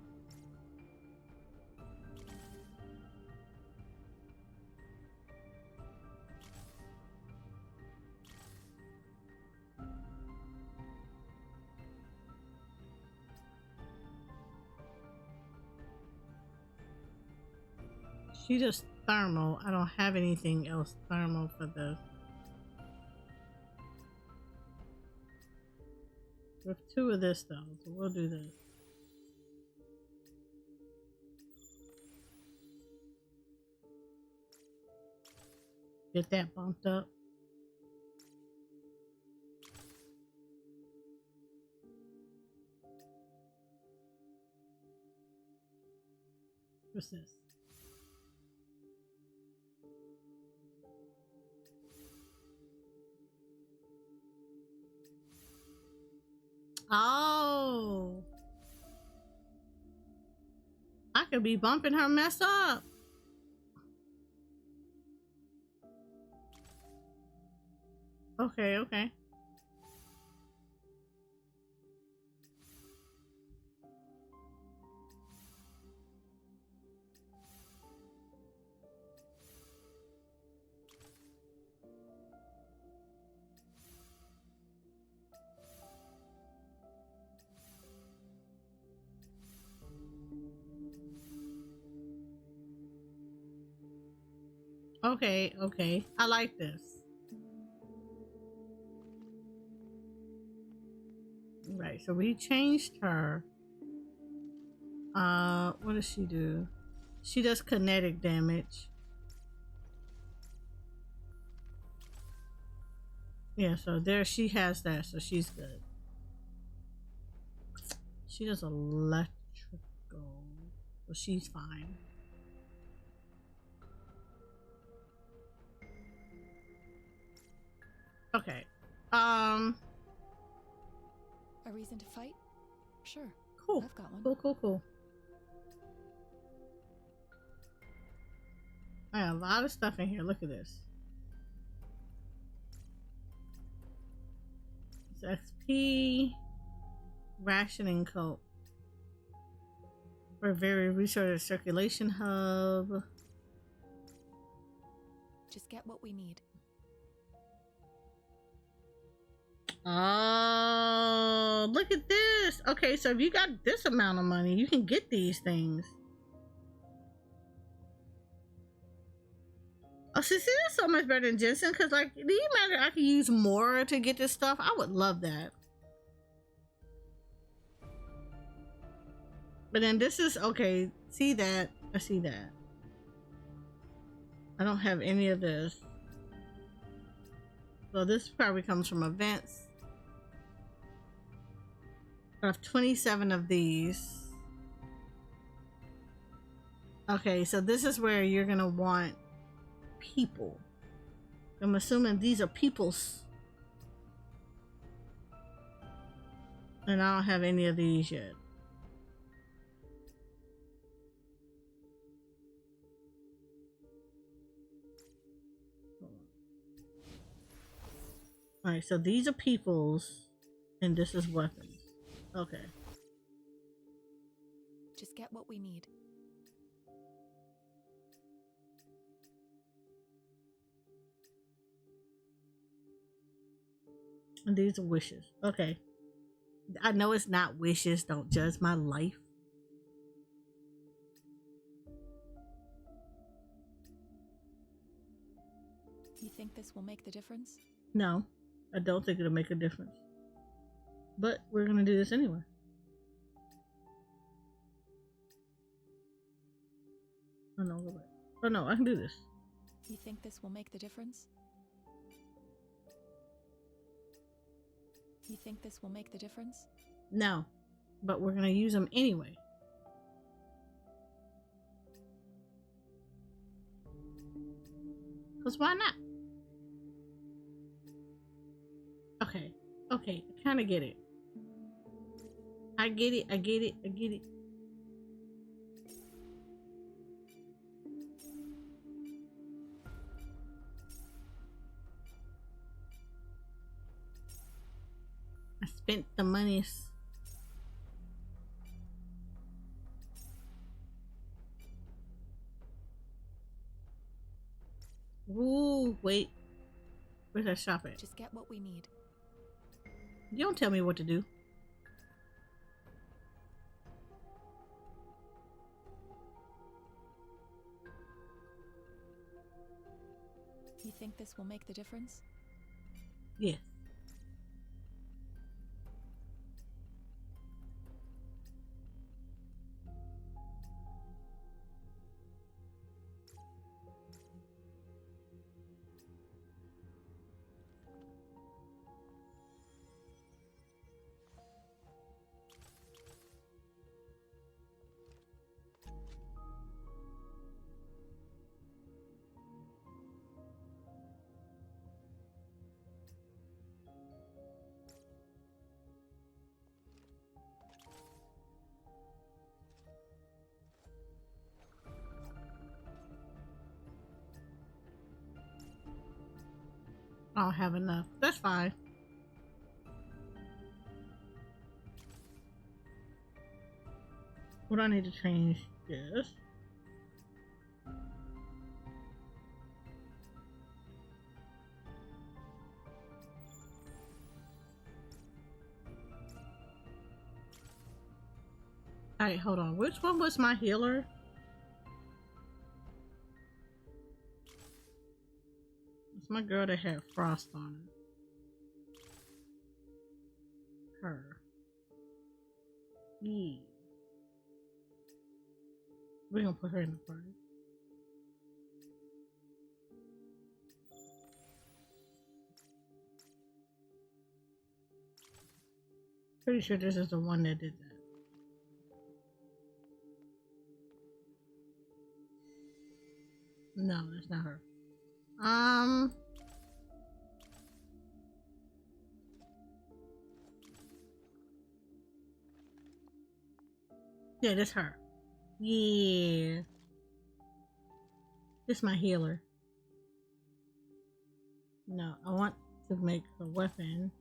She does thermal. I don't have anything else thermal for this. With 2 of this though, so we'll do this. Get that bumped up. What's this? Oh, I could be bumping her mess up. Okay, okay. Okay, okay. I like this. Right, so we changed her. What does she do? She does kinetic damage. Yeah, so there she has that, so she's good. She does electrical, so she's fine. Okay. A reason to fight? Sure. Cool. I've got one. Cool, cool, cool. I got a lot of stuff in here. Look at this. It's XP. Rationing coat. We're very resource circulation hub. Just get what we need. Oh, look at this. Okay, so if you got this amount of money, you can get these things. Oh, see, this is so much better than Jensen, because, like, do you imagine I could use more to get this stuff? I would love that. But then this is, okay, see that? I see that. I don't have any of this. So this probably comes from events. I have 27 of these. Okay, so this is where you're gonna want people. I'm assuming these are people's. And I don't have any of these yet. Alright, so these are people's, and this is weapons. Okay. Just get what we need. And these are wishes. Okay. I know it's not wishes. Don't judge my life. You think this will make the difference? No, I don't think it'll make a difference. But we're gonna do this anyway. Oh no, go back. Oh no, I can do this. You think this will make the difference? You think this will make the difference? No, but we're gonna use them anyway. Because why not? Okay. Okay. I kind of get it. I get it. I get it. I get it. I spent the monies. Ooh, wait. Where's that shop at? Just get what we need. You don't tell me what to do. You think this will make the difference? Yes. I don't have enough. That's fine. What do I need to change? Yes. Alright, hold on. Which one was my healer? It's my girl that had frost on it. Her. Yeah. We're gonna put her in the party. Pretty sure this is the one that did that. No, that's not her. Yeah, that's her. Yeah. This is my healer. No, I want to make her weapon.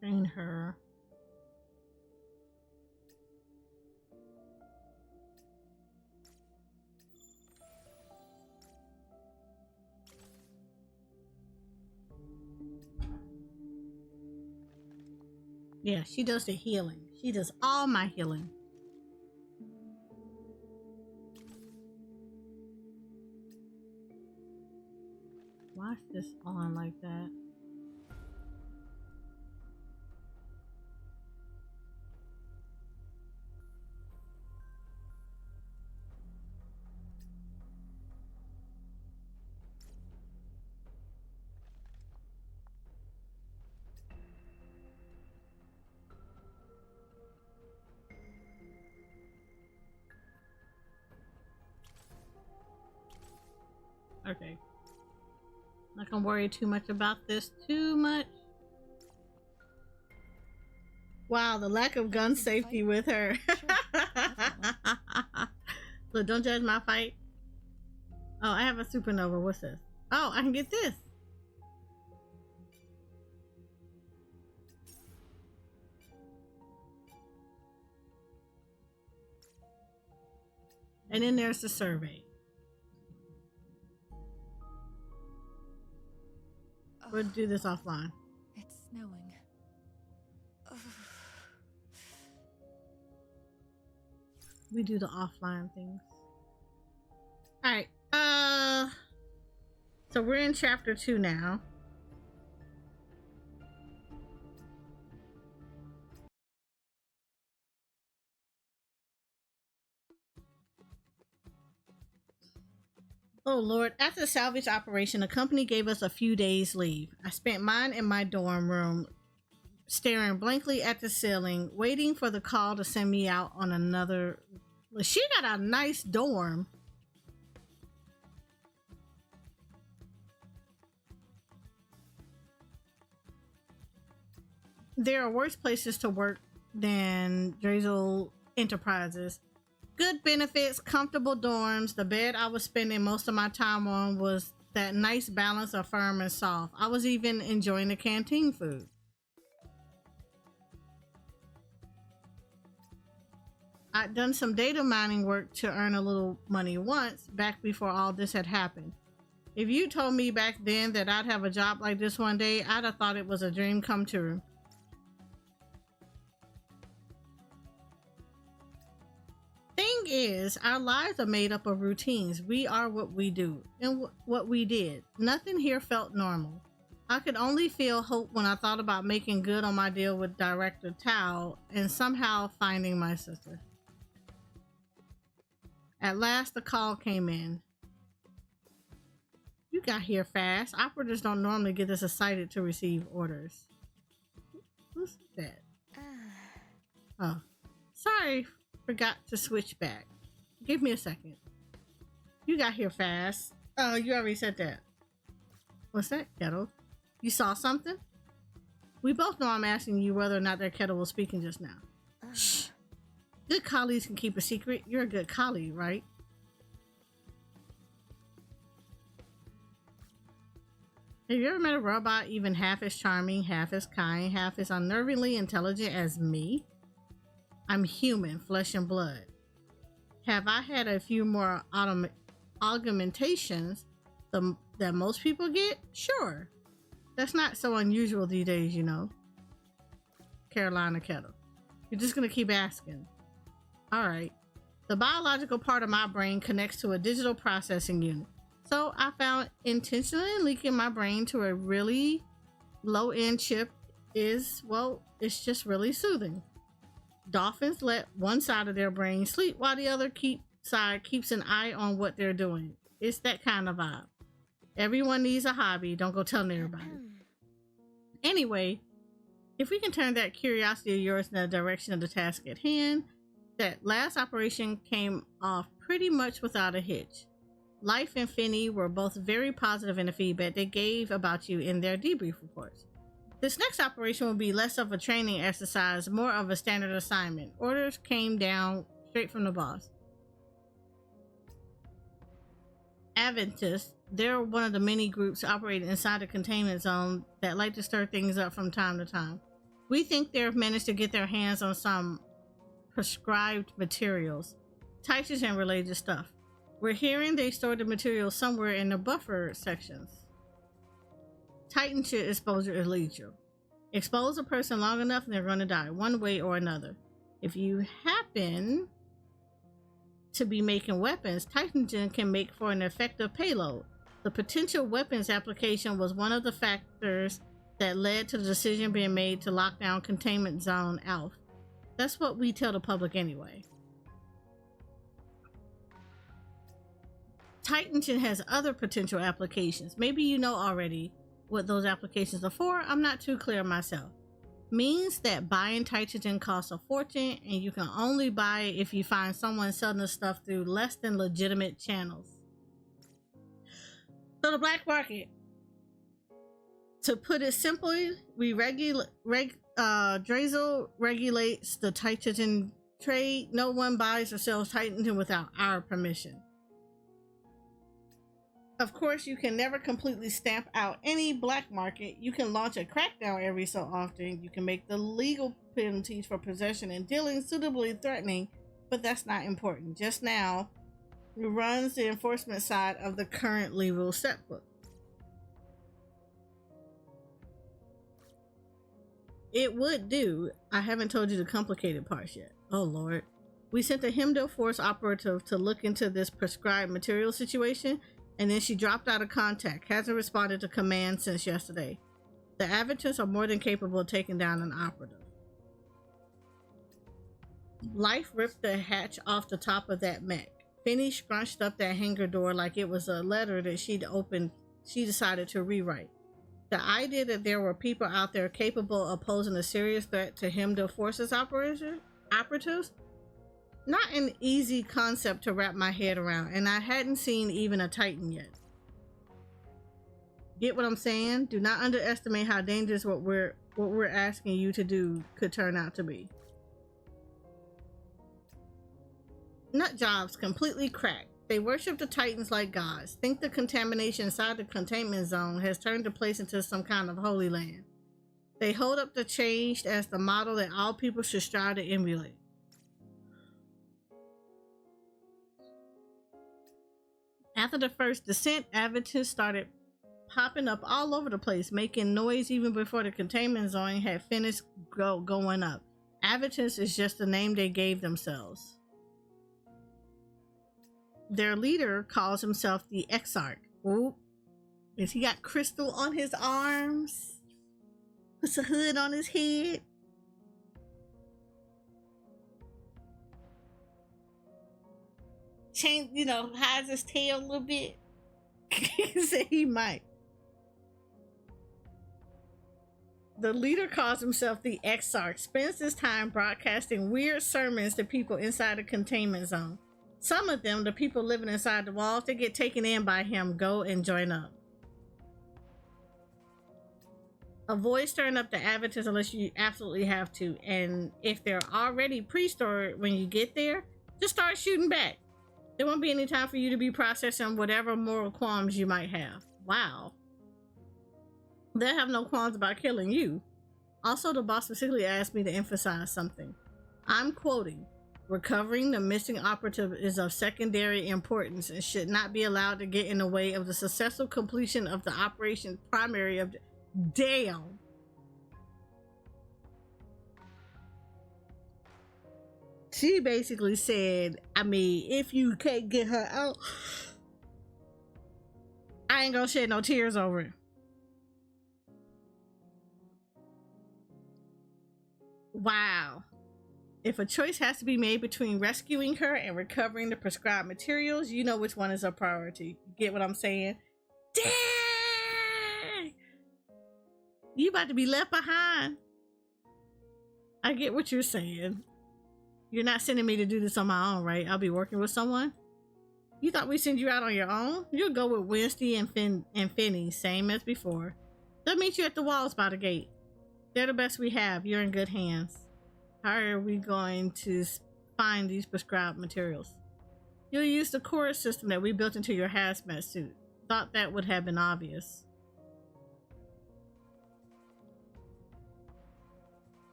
Train her. Yeah, she does the healing. She does all my healing. Why is this on like that? Okay. Not gonna worry too much about this too much. Wow, the lack of gun safety with her. Look, don't judge my fight. Oh, I have a supernova. What's this? Oh, I can get this. And then there's the survey. We'll do this offline. It's snowing. We do the offline things. Alright, so we're in chapter 2 now. Oh Lord, after the salvage operation, the company gave us a few days leave. I spent mine in my dorm room, staring blankly at the ceiling, waiting for the call to send me out on another. She got a nice dorm. there are worse places to work than Drizzle Enterprises. Good benefits, comfortable dorms. The bed I was spending most of my time on was that nice balance of firm and soft. I was even enjoying the canteen food. I'd done some data mining work to earn a little money once, back before all this had happened. If you told me back then that I'd have a job like this one day, I'd have thought it was a dream come true. Thing is, our lives are made up of routines. We are what we do and what we did. Nothing here felt normal. I could only feel hope when I thought about making good on my deal with Director Tao and somehow finding my sister. At last, the call came in. You got here fast. Operatives don't normally get this excited to receive orders. Who's that? Oh, sorry. Forgot to switch back. Give me a second. You got here fast. Oh, you already said that. What's that, Kettle? You saw something? We both know I'm asking you whether or not that Kettle was speaking just now. Shh. Good colleagues can keep a secret. You're a good colleague, right? Have you ever met a robot even half as charming, half as kind, half as unnervingly intelligent as me? I'm human, flesh and blood. Have I had a few more augmentations that most people get? Sure. That's not so unusual these days, you know. Carolina Kettle. You're just gonna keep asking. Alright. The biological part of my brain connects to a digital processing unit. So I found intentionally linking my brain to a really low-end chip is, well, it's just really soothing. Dolphins let one side of their brain sleep while the other side keeps an eye on what they're doing. It's that kind of vibe. Everyone needs a hobby. Don't go telling everybody. Anyway, if we can turn that curiosity of yours in the direction of the task at hand, that last operation came off pretty much without a hitch. Life and Finney were both very positive in the feedback they gave about you in their debrief reports. This next operation will be less of a training exercise, more of a standard assignment. Orders came down straight from the boss. Adventists, they're one of the many groups operating inside the Containment Zone that like to stir things up from time to time. We think they've managed to get their hands on some prescribed materials, Titan related stuff. We're hearing they stored the materials somewhere in the buffer sections. Titan exposure is lethal. Expose a person long enough and they're going to die one way or another. If you happen to be making weapons, Titan can make for an effective payload. The potential weapons application was one of the factors that led to the decision being made to lock down Containment Zone Alpha. That's what we tell the public anyway. Titan has other potential applications. Maybe you know already what those applications are for. I'm not too clear myself. Means that buying Titan costs a fortune, and you can only buy it if you find someone selling the stuff through less than legitimate channels. So the black market. To put it simply, Drazel regulates the Titan trade. No one buys or sells Titan without our permission. Of course, you can never completely stamp out any black market. You can launch a crackdown every so often. You can make the legal penalties for possession and dealing suitably threatening, but that's not important. Just now, it runs the enforcement side of the current legal setbook. It would do. I haven't told you the complicated parts yet. Oh Lord. We sent a Heimdall Force operative to look into this prescribed material situation, and then she dropped out of contact. Hasn't responded to command since yesterday. The Adventists are more than capable of taking down an operative. Life ripped the hatch off the top of that mech. Finney scrunched up that hangar door like it was a letter that she'd opened. She decided to rewrite. The idea that there were people out there capable of posing a serious threat to Heimdall Force's operatives? Not an easy concept to wrap my head around, and I hadn't seen even a Titan yet. Get what I'm saying? Do not underestimate how dangerous what we're asking you to do could turn out to be. Nut jobs completely cracked. They worship the Titans like gods. Think the contamination inside the containment zone has turned the place into some kind of holy land. They hold up the change as the model that all people should strive to emulate. After the first descent, Avatars started popping up all over the place, making noise even before the containment zone had finished going up. Avatars is just the name they gave themselves. Their leader calls himself the Exarch. Ooh. Is he got crystal on his arms? Puts a hood on his head? Change, hides his tail a little bit? Say he might. The leader calls himself the Exarch, spends his time broadcasting weird sermons to people inside the containment zone. Some of them, the people living inside the walls, they get taken in by him, go and join up. Avoid stirring up the avatars unless you absolutely have to, and if they're already pre-stored when you get there, just start shooting back. There won't be any time for you to be processing whatever moral qualms you might have. Wow. They'll have no qualms about killing you. Also, the boss specifically asked me to emphasize something. I'm quoting, "Recovering the missing operative is of secondary importance and should not be allowed to get in the way of the successful completion of the operation's primary objective." Damn. She basically said, if you can't get her out, I ain't gonna shed no tears over it. Wow. If a choice has to be made between rescuing her and recovering the prescribed materials, you know which one is a priority. Get what I'm saying? Dang! You about to be left behind. I get what you're saying. You're not sending me to do this on my own, right? I'll be working with someone. You thought we'd send you out on your own? You'll go with Wednesday and Finney, same as before. They'll meet you at the walls by the gate. They're the best we have. You're in good hands. How are we going to find these prescribed materials? You'll use the core system that we built into your hazmat suit. Thought that would have been obvious.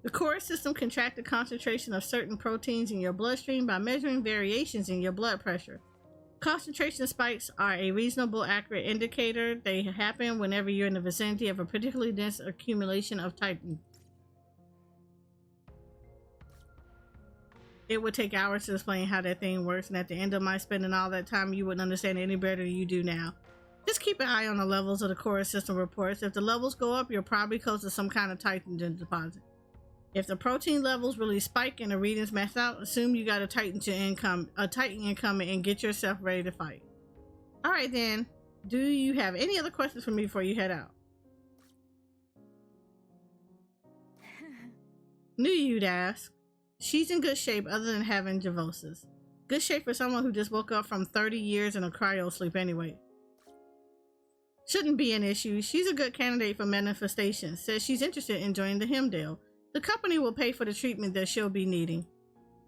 The core system can track the concentration of certain proteins in your bloodstream by measuring variations in your blood pressure. Concentration spikes are a reasonable, accurate indicator. They happen whenever you're in the vicinity of a particularly dense accumulation of Titan. It would take hours to explain how that thing works, and at the end of my spending all that time, you wouldn't understand any better than you do now. Just keep an eye on the levels of the core system reports. If the levels go up, you're probably close to some kind of Titan deposit. If the protein levels really spike and the readings match out, assume you got a Titan incoming and get yourself ready to fight. Alright then, do you have any other questions for me before you head out? Knew you'd ask. She's in good shape other than having Javosis. Good shape for someone who just woke up from 30 years in a cryo sleep anyway. Shouldn't be an issue. She's a good candidate for manifestation. Says she's interested in joining the Heimdall. The company will pay for the treatment that she'll be needing.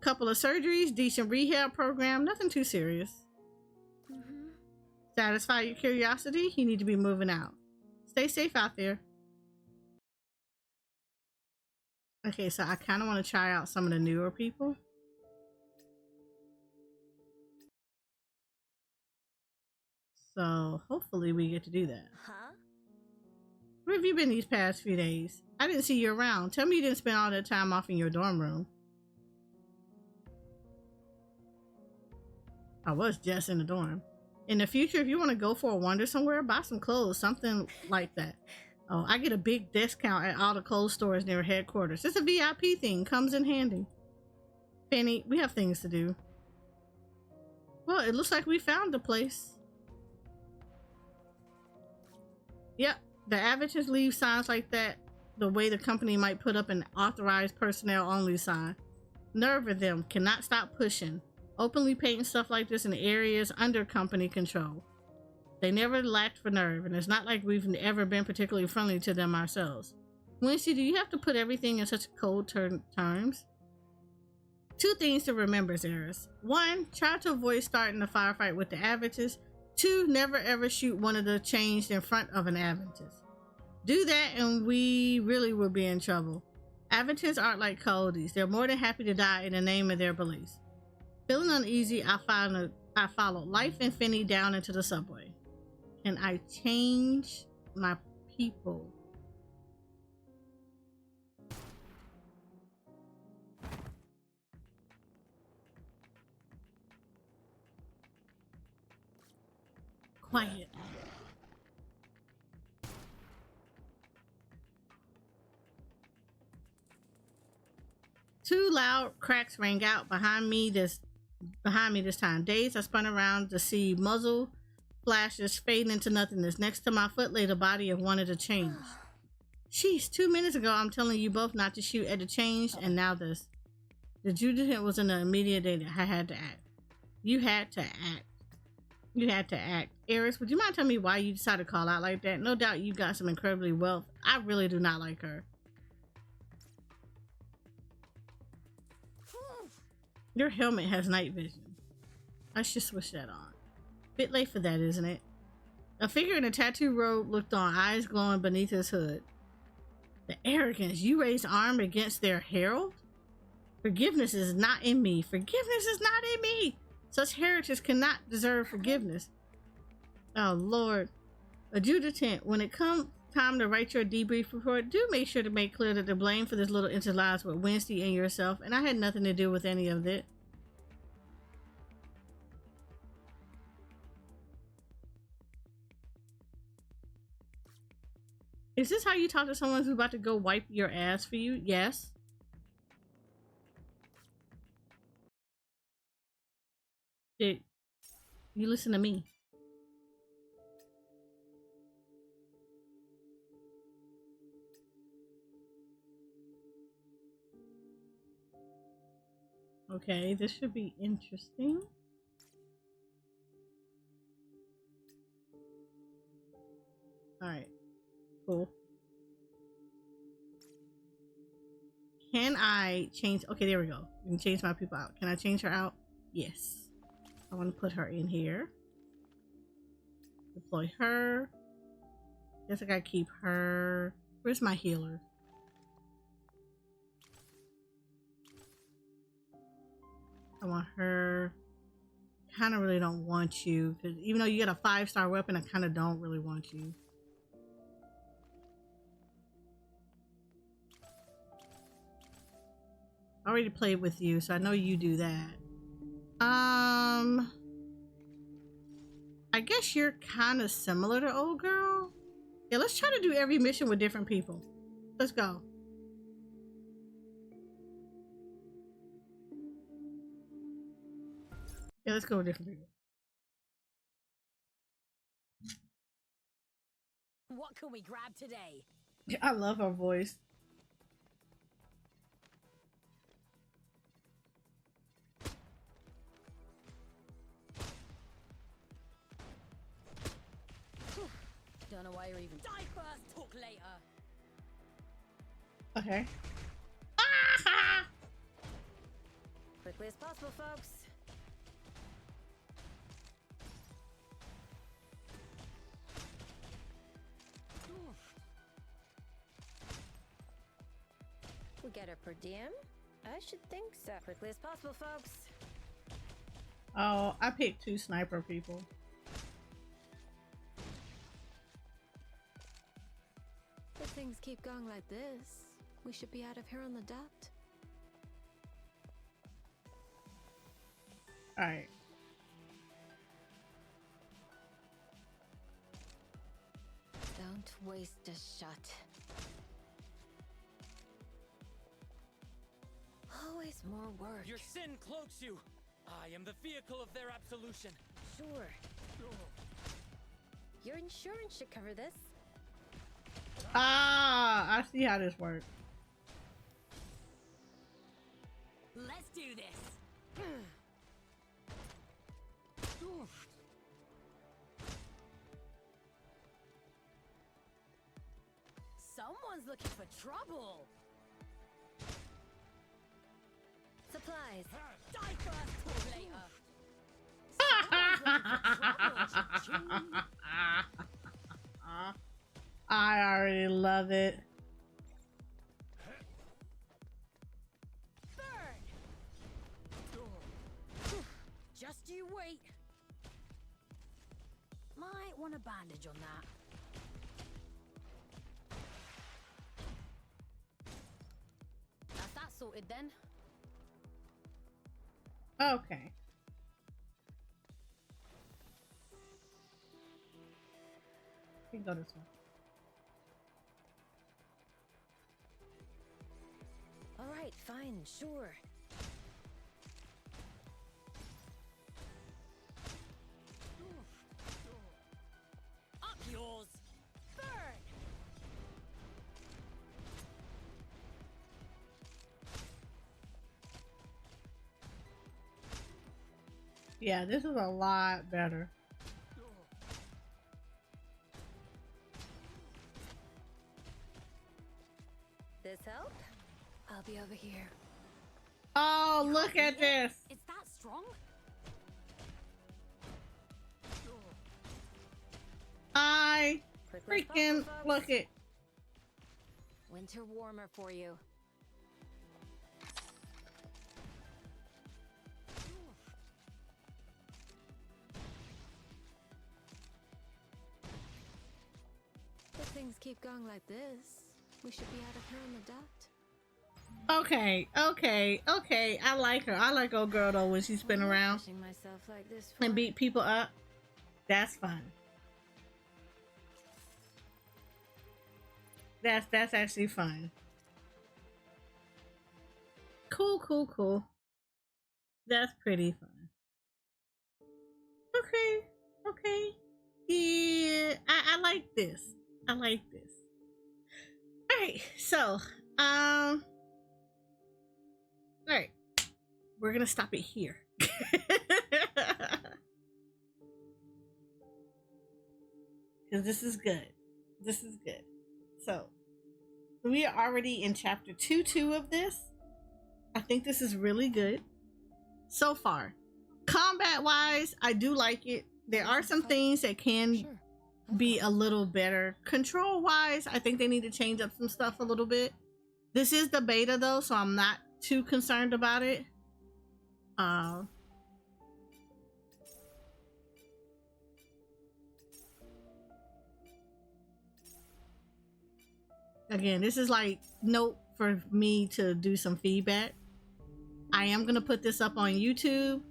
Couple of surgeries, decent rehab program, nothing too serious. Satisfy your curiosity? You need to be moving out. Stay safe out there. Okay, so I kind of want to try out some of the newer people. So hopefully we get to do that. Where have you been these past few days? I didn't see you around. Tell me you didn't spend all that time off in your dorm room. I was just in the dorm. In the future, if you want to go for a wander somewhere, buy some clothes, something like that. Oh, I get a big discount at all the clothes stores near headquarters. It's a VIP thing. Comes in handy. Penny, we have things to do. Well, it looks like we found the place. Yep. The avatars leave signs like that the way the company might put up an authorized personnel only sign. Nerve of them cannot stop pushing, openly painting stuff like this in areas under company control. They never lacked for nerve, and it's not like we've ever been particularly friendly to them ourselves. Wednesday, do you have to put everything in such cold terms? 2 things to remember, Zeris. 1, try to avoid starting a firefight with the Aventus. 2, never ever shoot one of the changed in front of an Aventus. Do that and we really will be in trouble. Aventus aren't like Coyotes. They're more than happy to die in the name of their beliefs. Feeling uneasy, I followed Life and Finney down into the subway. And I changed my people. Quiet. Two loud cracks rang out behind me this time. Dazed, I spun around to see muzzle flashes fading into nothingness. Next to my foot lay the body of one of the changed. Sheesh, 2 minutes ago I'm telling you both not to shoot at the changed, and now this. The adjutant was in the immediate danger. I had to act. You had to act. You had to act. Eris, would you mind telling me why you decided to call out like that? No doubt you got some incredibly wealth. I really do not like her. Your helmet has night vision. I should switch that on. Bit late for that, isn't it? A figure in a tattoo robe looked on, eyes glowing beneath his hood. The arrogance. You raised arm against their herald? Forgiveness is not in me. Forgiveness is not in me. Such heritage cannot deserve forgiveness. Oh, Lord. Adjutant, when it comes time to write your debrief report, do make sure to make clear that the blame for this little incident lies with Wednesday and yourself, and I had nothing to do with any of it. Is this how you talk to someone who's about to go wipe your ass for you? Yes. Dude, you listen to me. Okay, this should be interesting. Alright, cool. Can I change? Okay, there we go. You can change my people out. Can I change her out? Yes. I want to put her in here. Deploy her. Guess I gotta keep her. Where's my healer? I want her. Kind of really don't want you, because even though you got a 5-star weapon, I kind of don't really want you. I already played with you, so I know you do that. I guess you're kind of similar to old girl. Yeah, let's try to do every mission with different people. Let's go. Yeah, let's go with different people. What can we grab today? I love her voice. Don't know why you're even die first, talk later. Okay. Quickly as possible, folks. We get her per diem? I should think so. Quickly as possible, folks. Oh, I picked 2 sniper people. If things keep going like this, we should be out of here on the dot. Alright. Don't waste a shot. Always more work. Your sin cloaks you. I am the vehicle of their absolution. Sure. Your insurance should cover this. Ah, I see how this works. Let's Someone's looking for trouble. Supplies. Die first, or later. Someone's looking for trouble. Cha-ching. I already love it. Burn. Just you wait. Might want a bandage on that. That's that sorted then. Okay. We can go this way. All right, fine, sure. Up yours. Burn. Yeah, this is a lot better. This help? I'll be over here. Oh, look at this. Is that strong? I Quick freaking response, folks. look it. Winter warmer for you. If things keep going like this, we should be out of here in the dot. Okay. I like her. I like old girl though when she spin around Pushing myself like this and for- beat people up. That's fun. That's actually fun. Cool. That's pretty fun. Okay. Yeah, I like this. Alright, so alright. We're gonna stop it here. Because this is good. So we are already in chapter 2 of this. I think this is really good so far. Combat wise, I do like it. There are some things that can Sure. be a little better. Control wise, I think they need to change up some stuff a little bit. This is the beta though, so I'm not too concerned about it. Again, this is like note for me to do some feedback. I am gonna put this up on YouTube,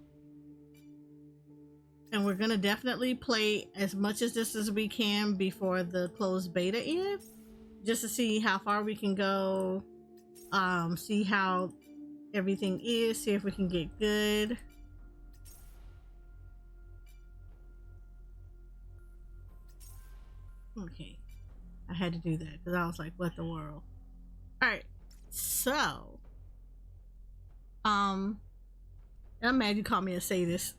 and we're gonna definitely play as much as this as we can before the closed beta ends, just to see how far we can go, see how everything is, see if we can get good. Okay, I had to do that because I was like, what the world? All right, so I'm mad you called me a sadist.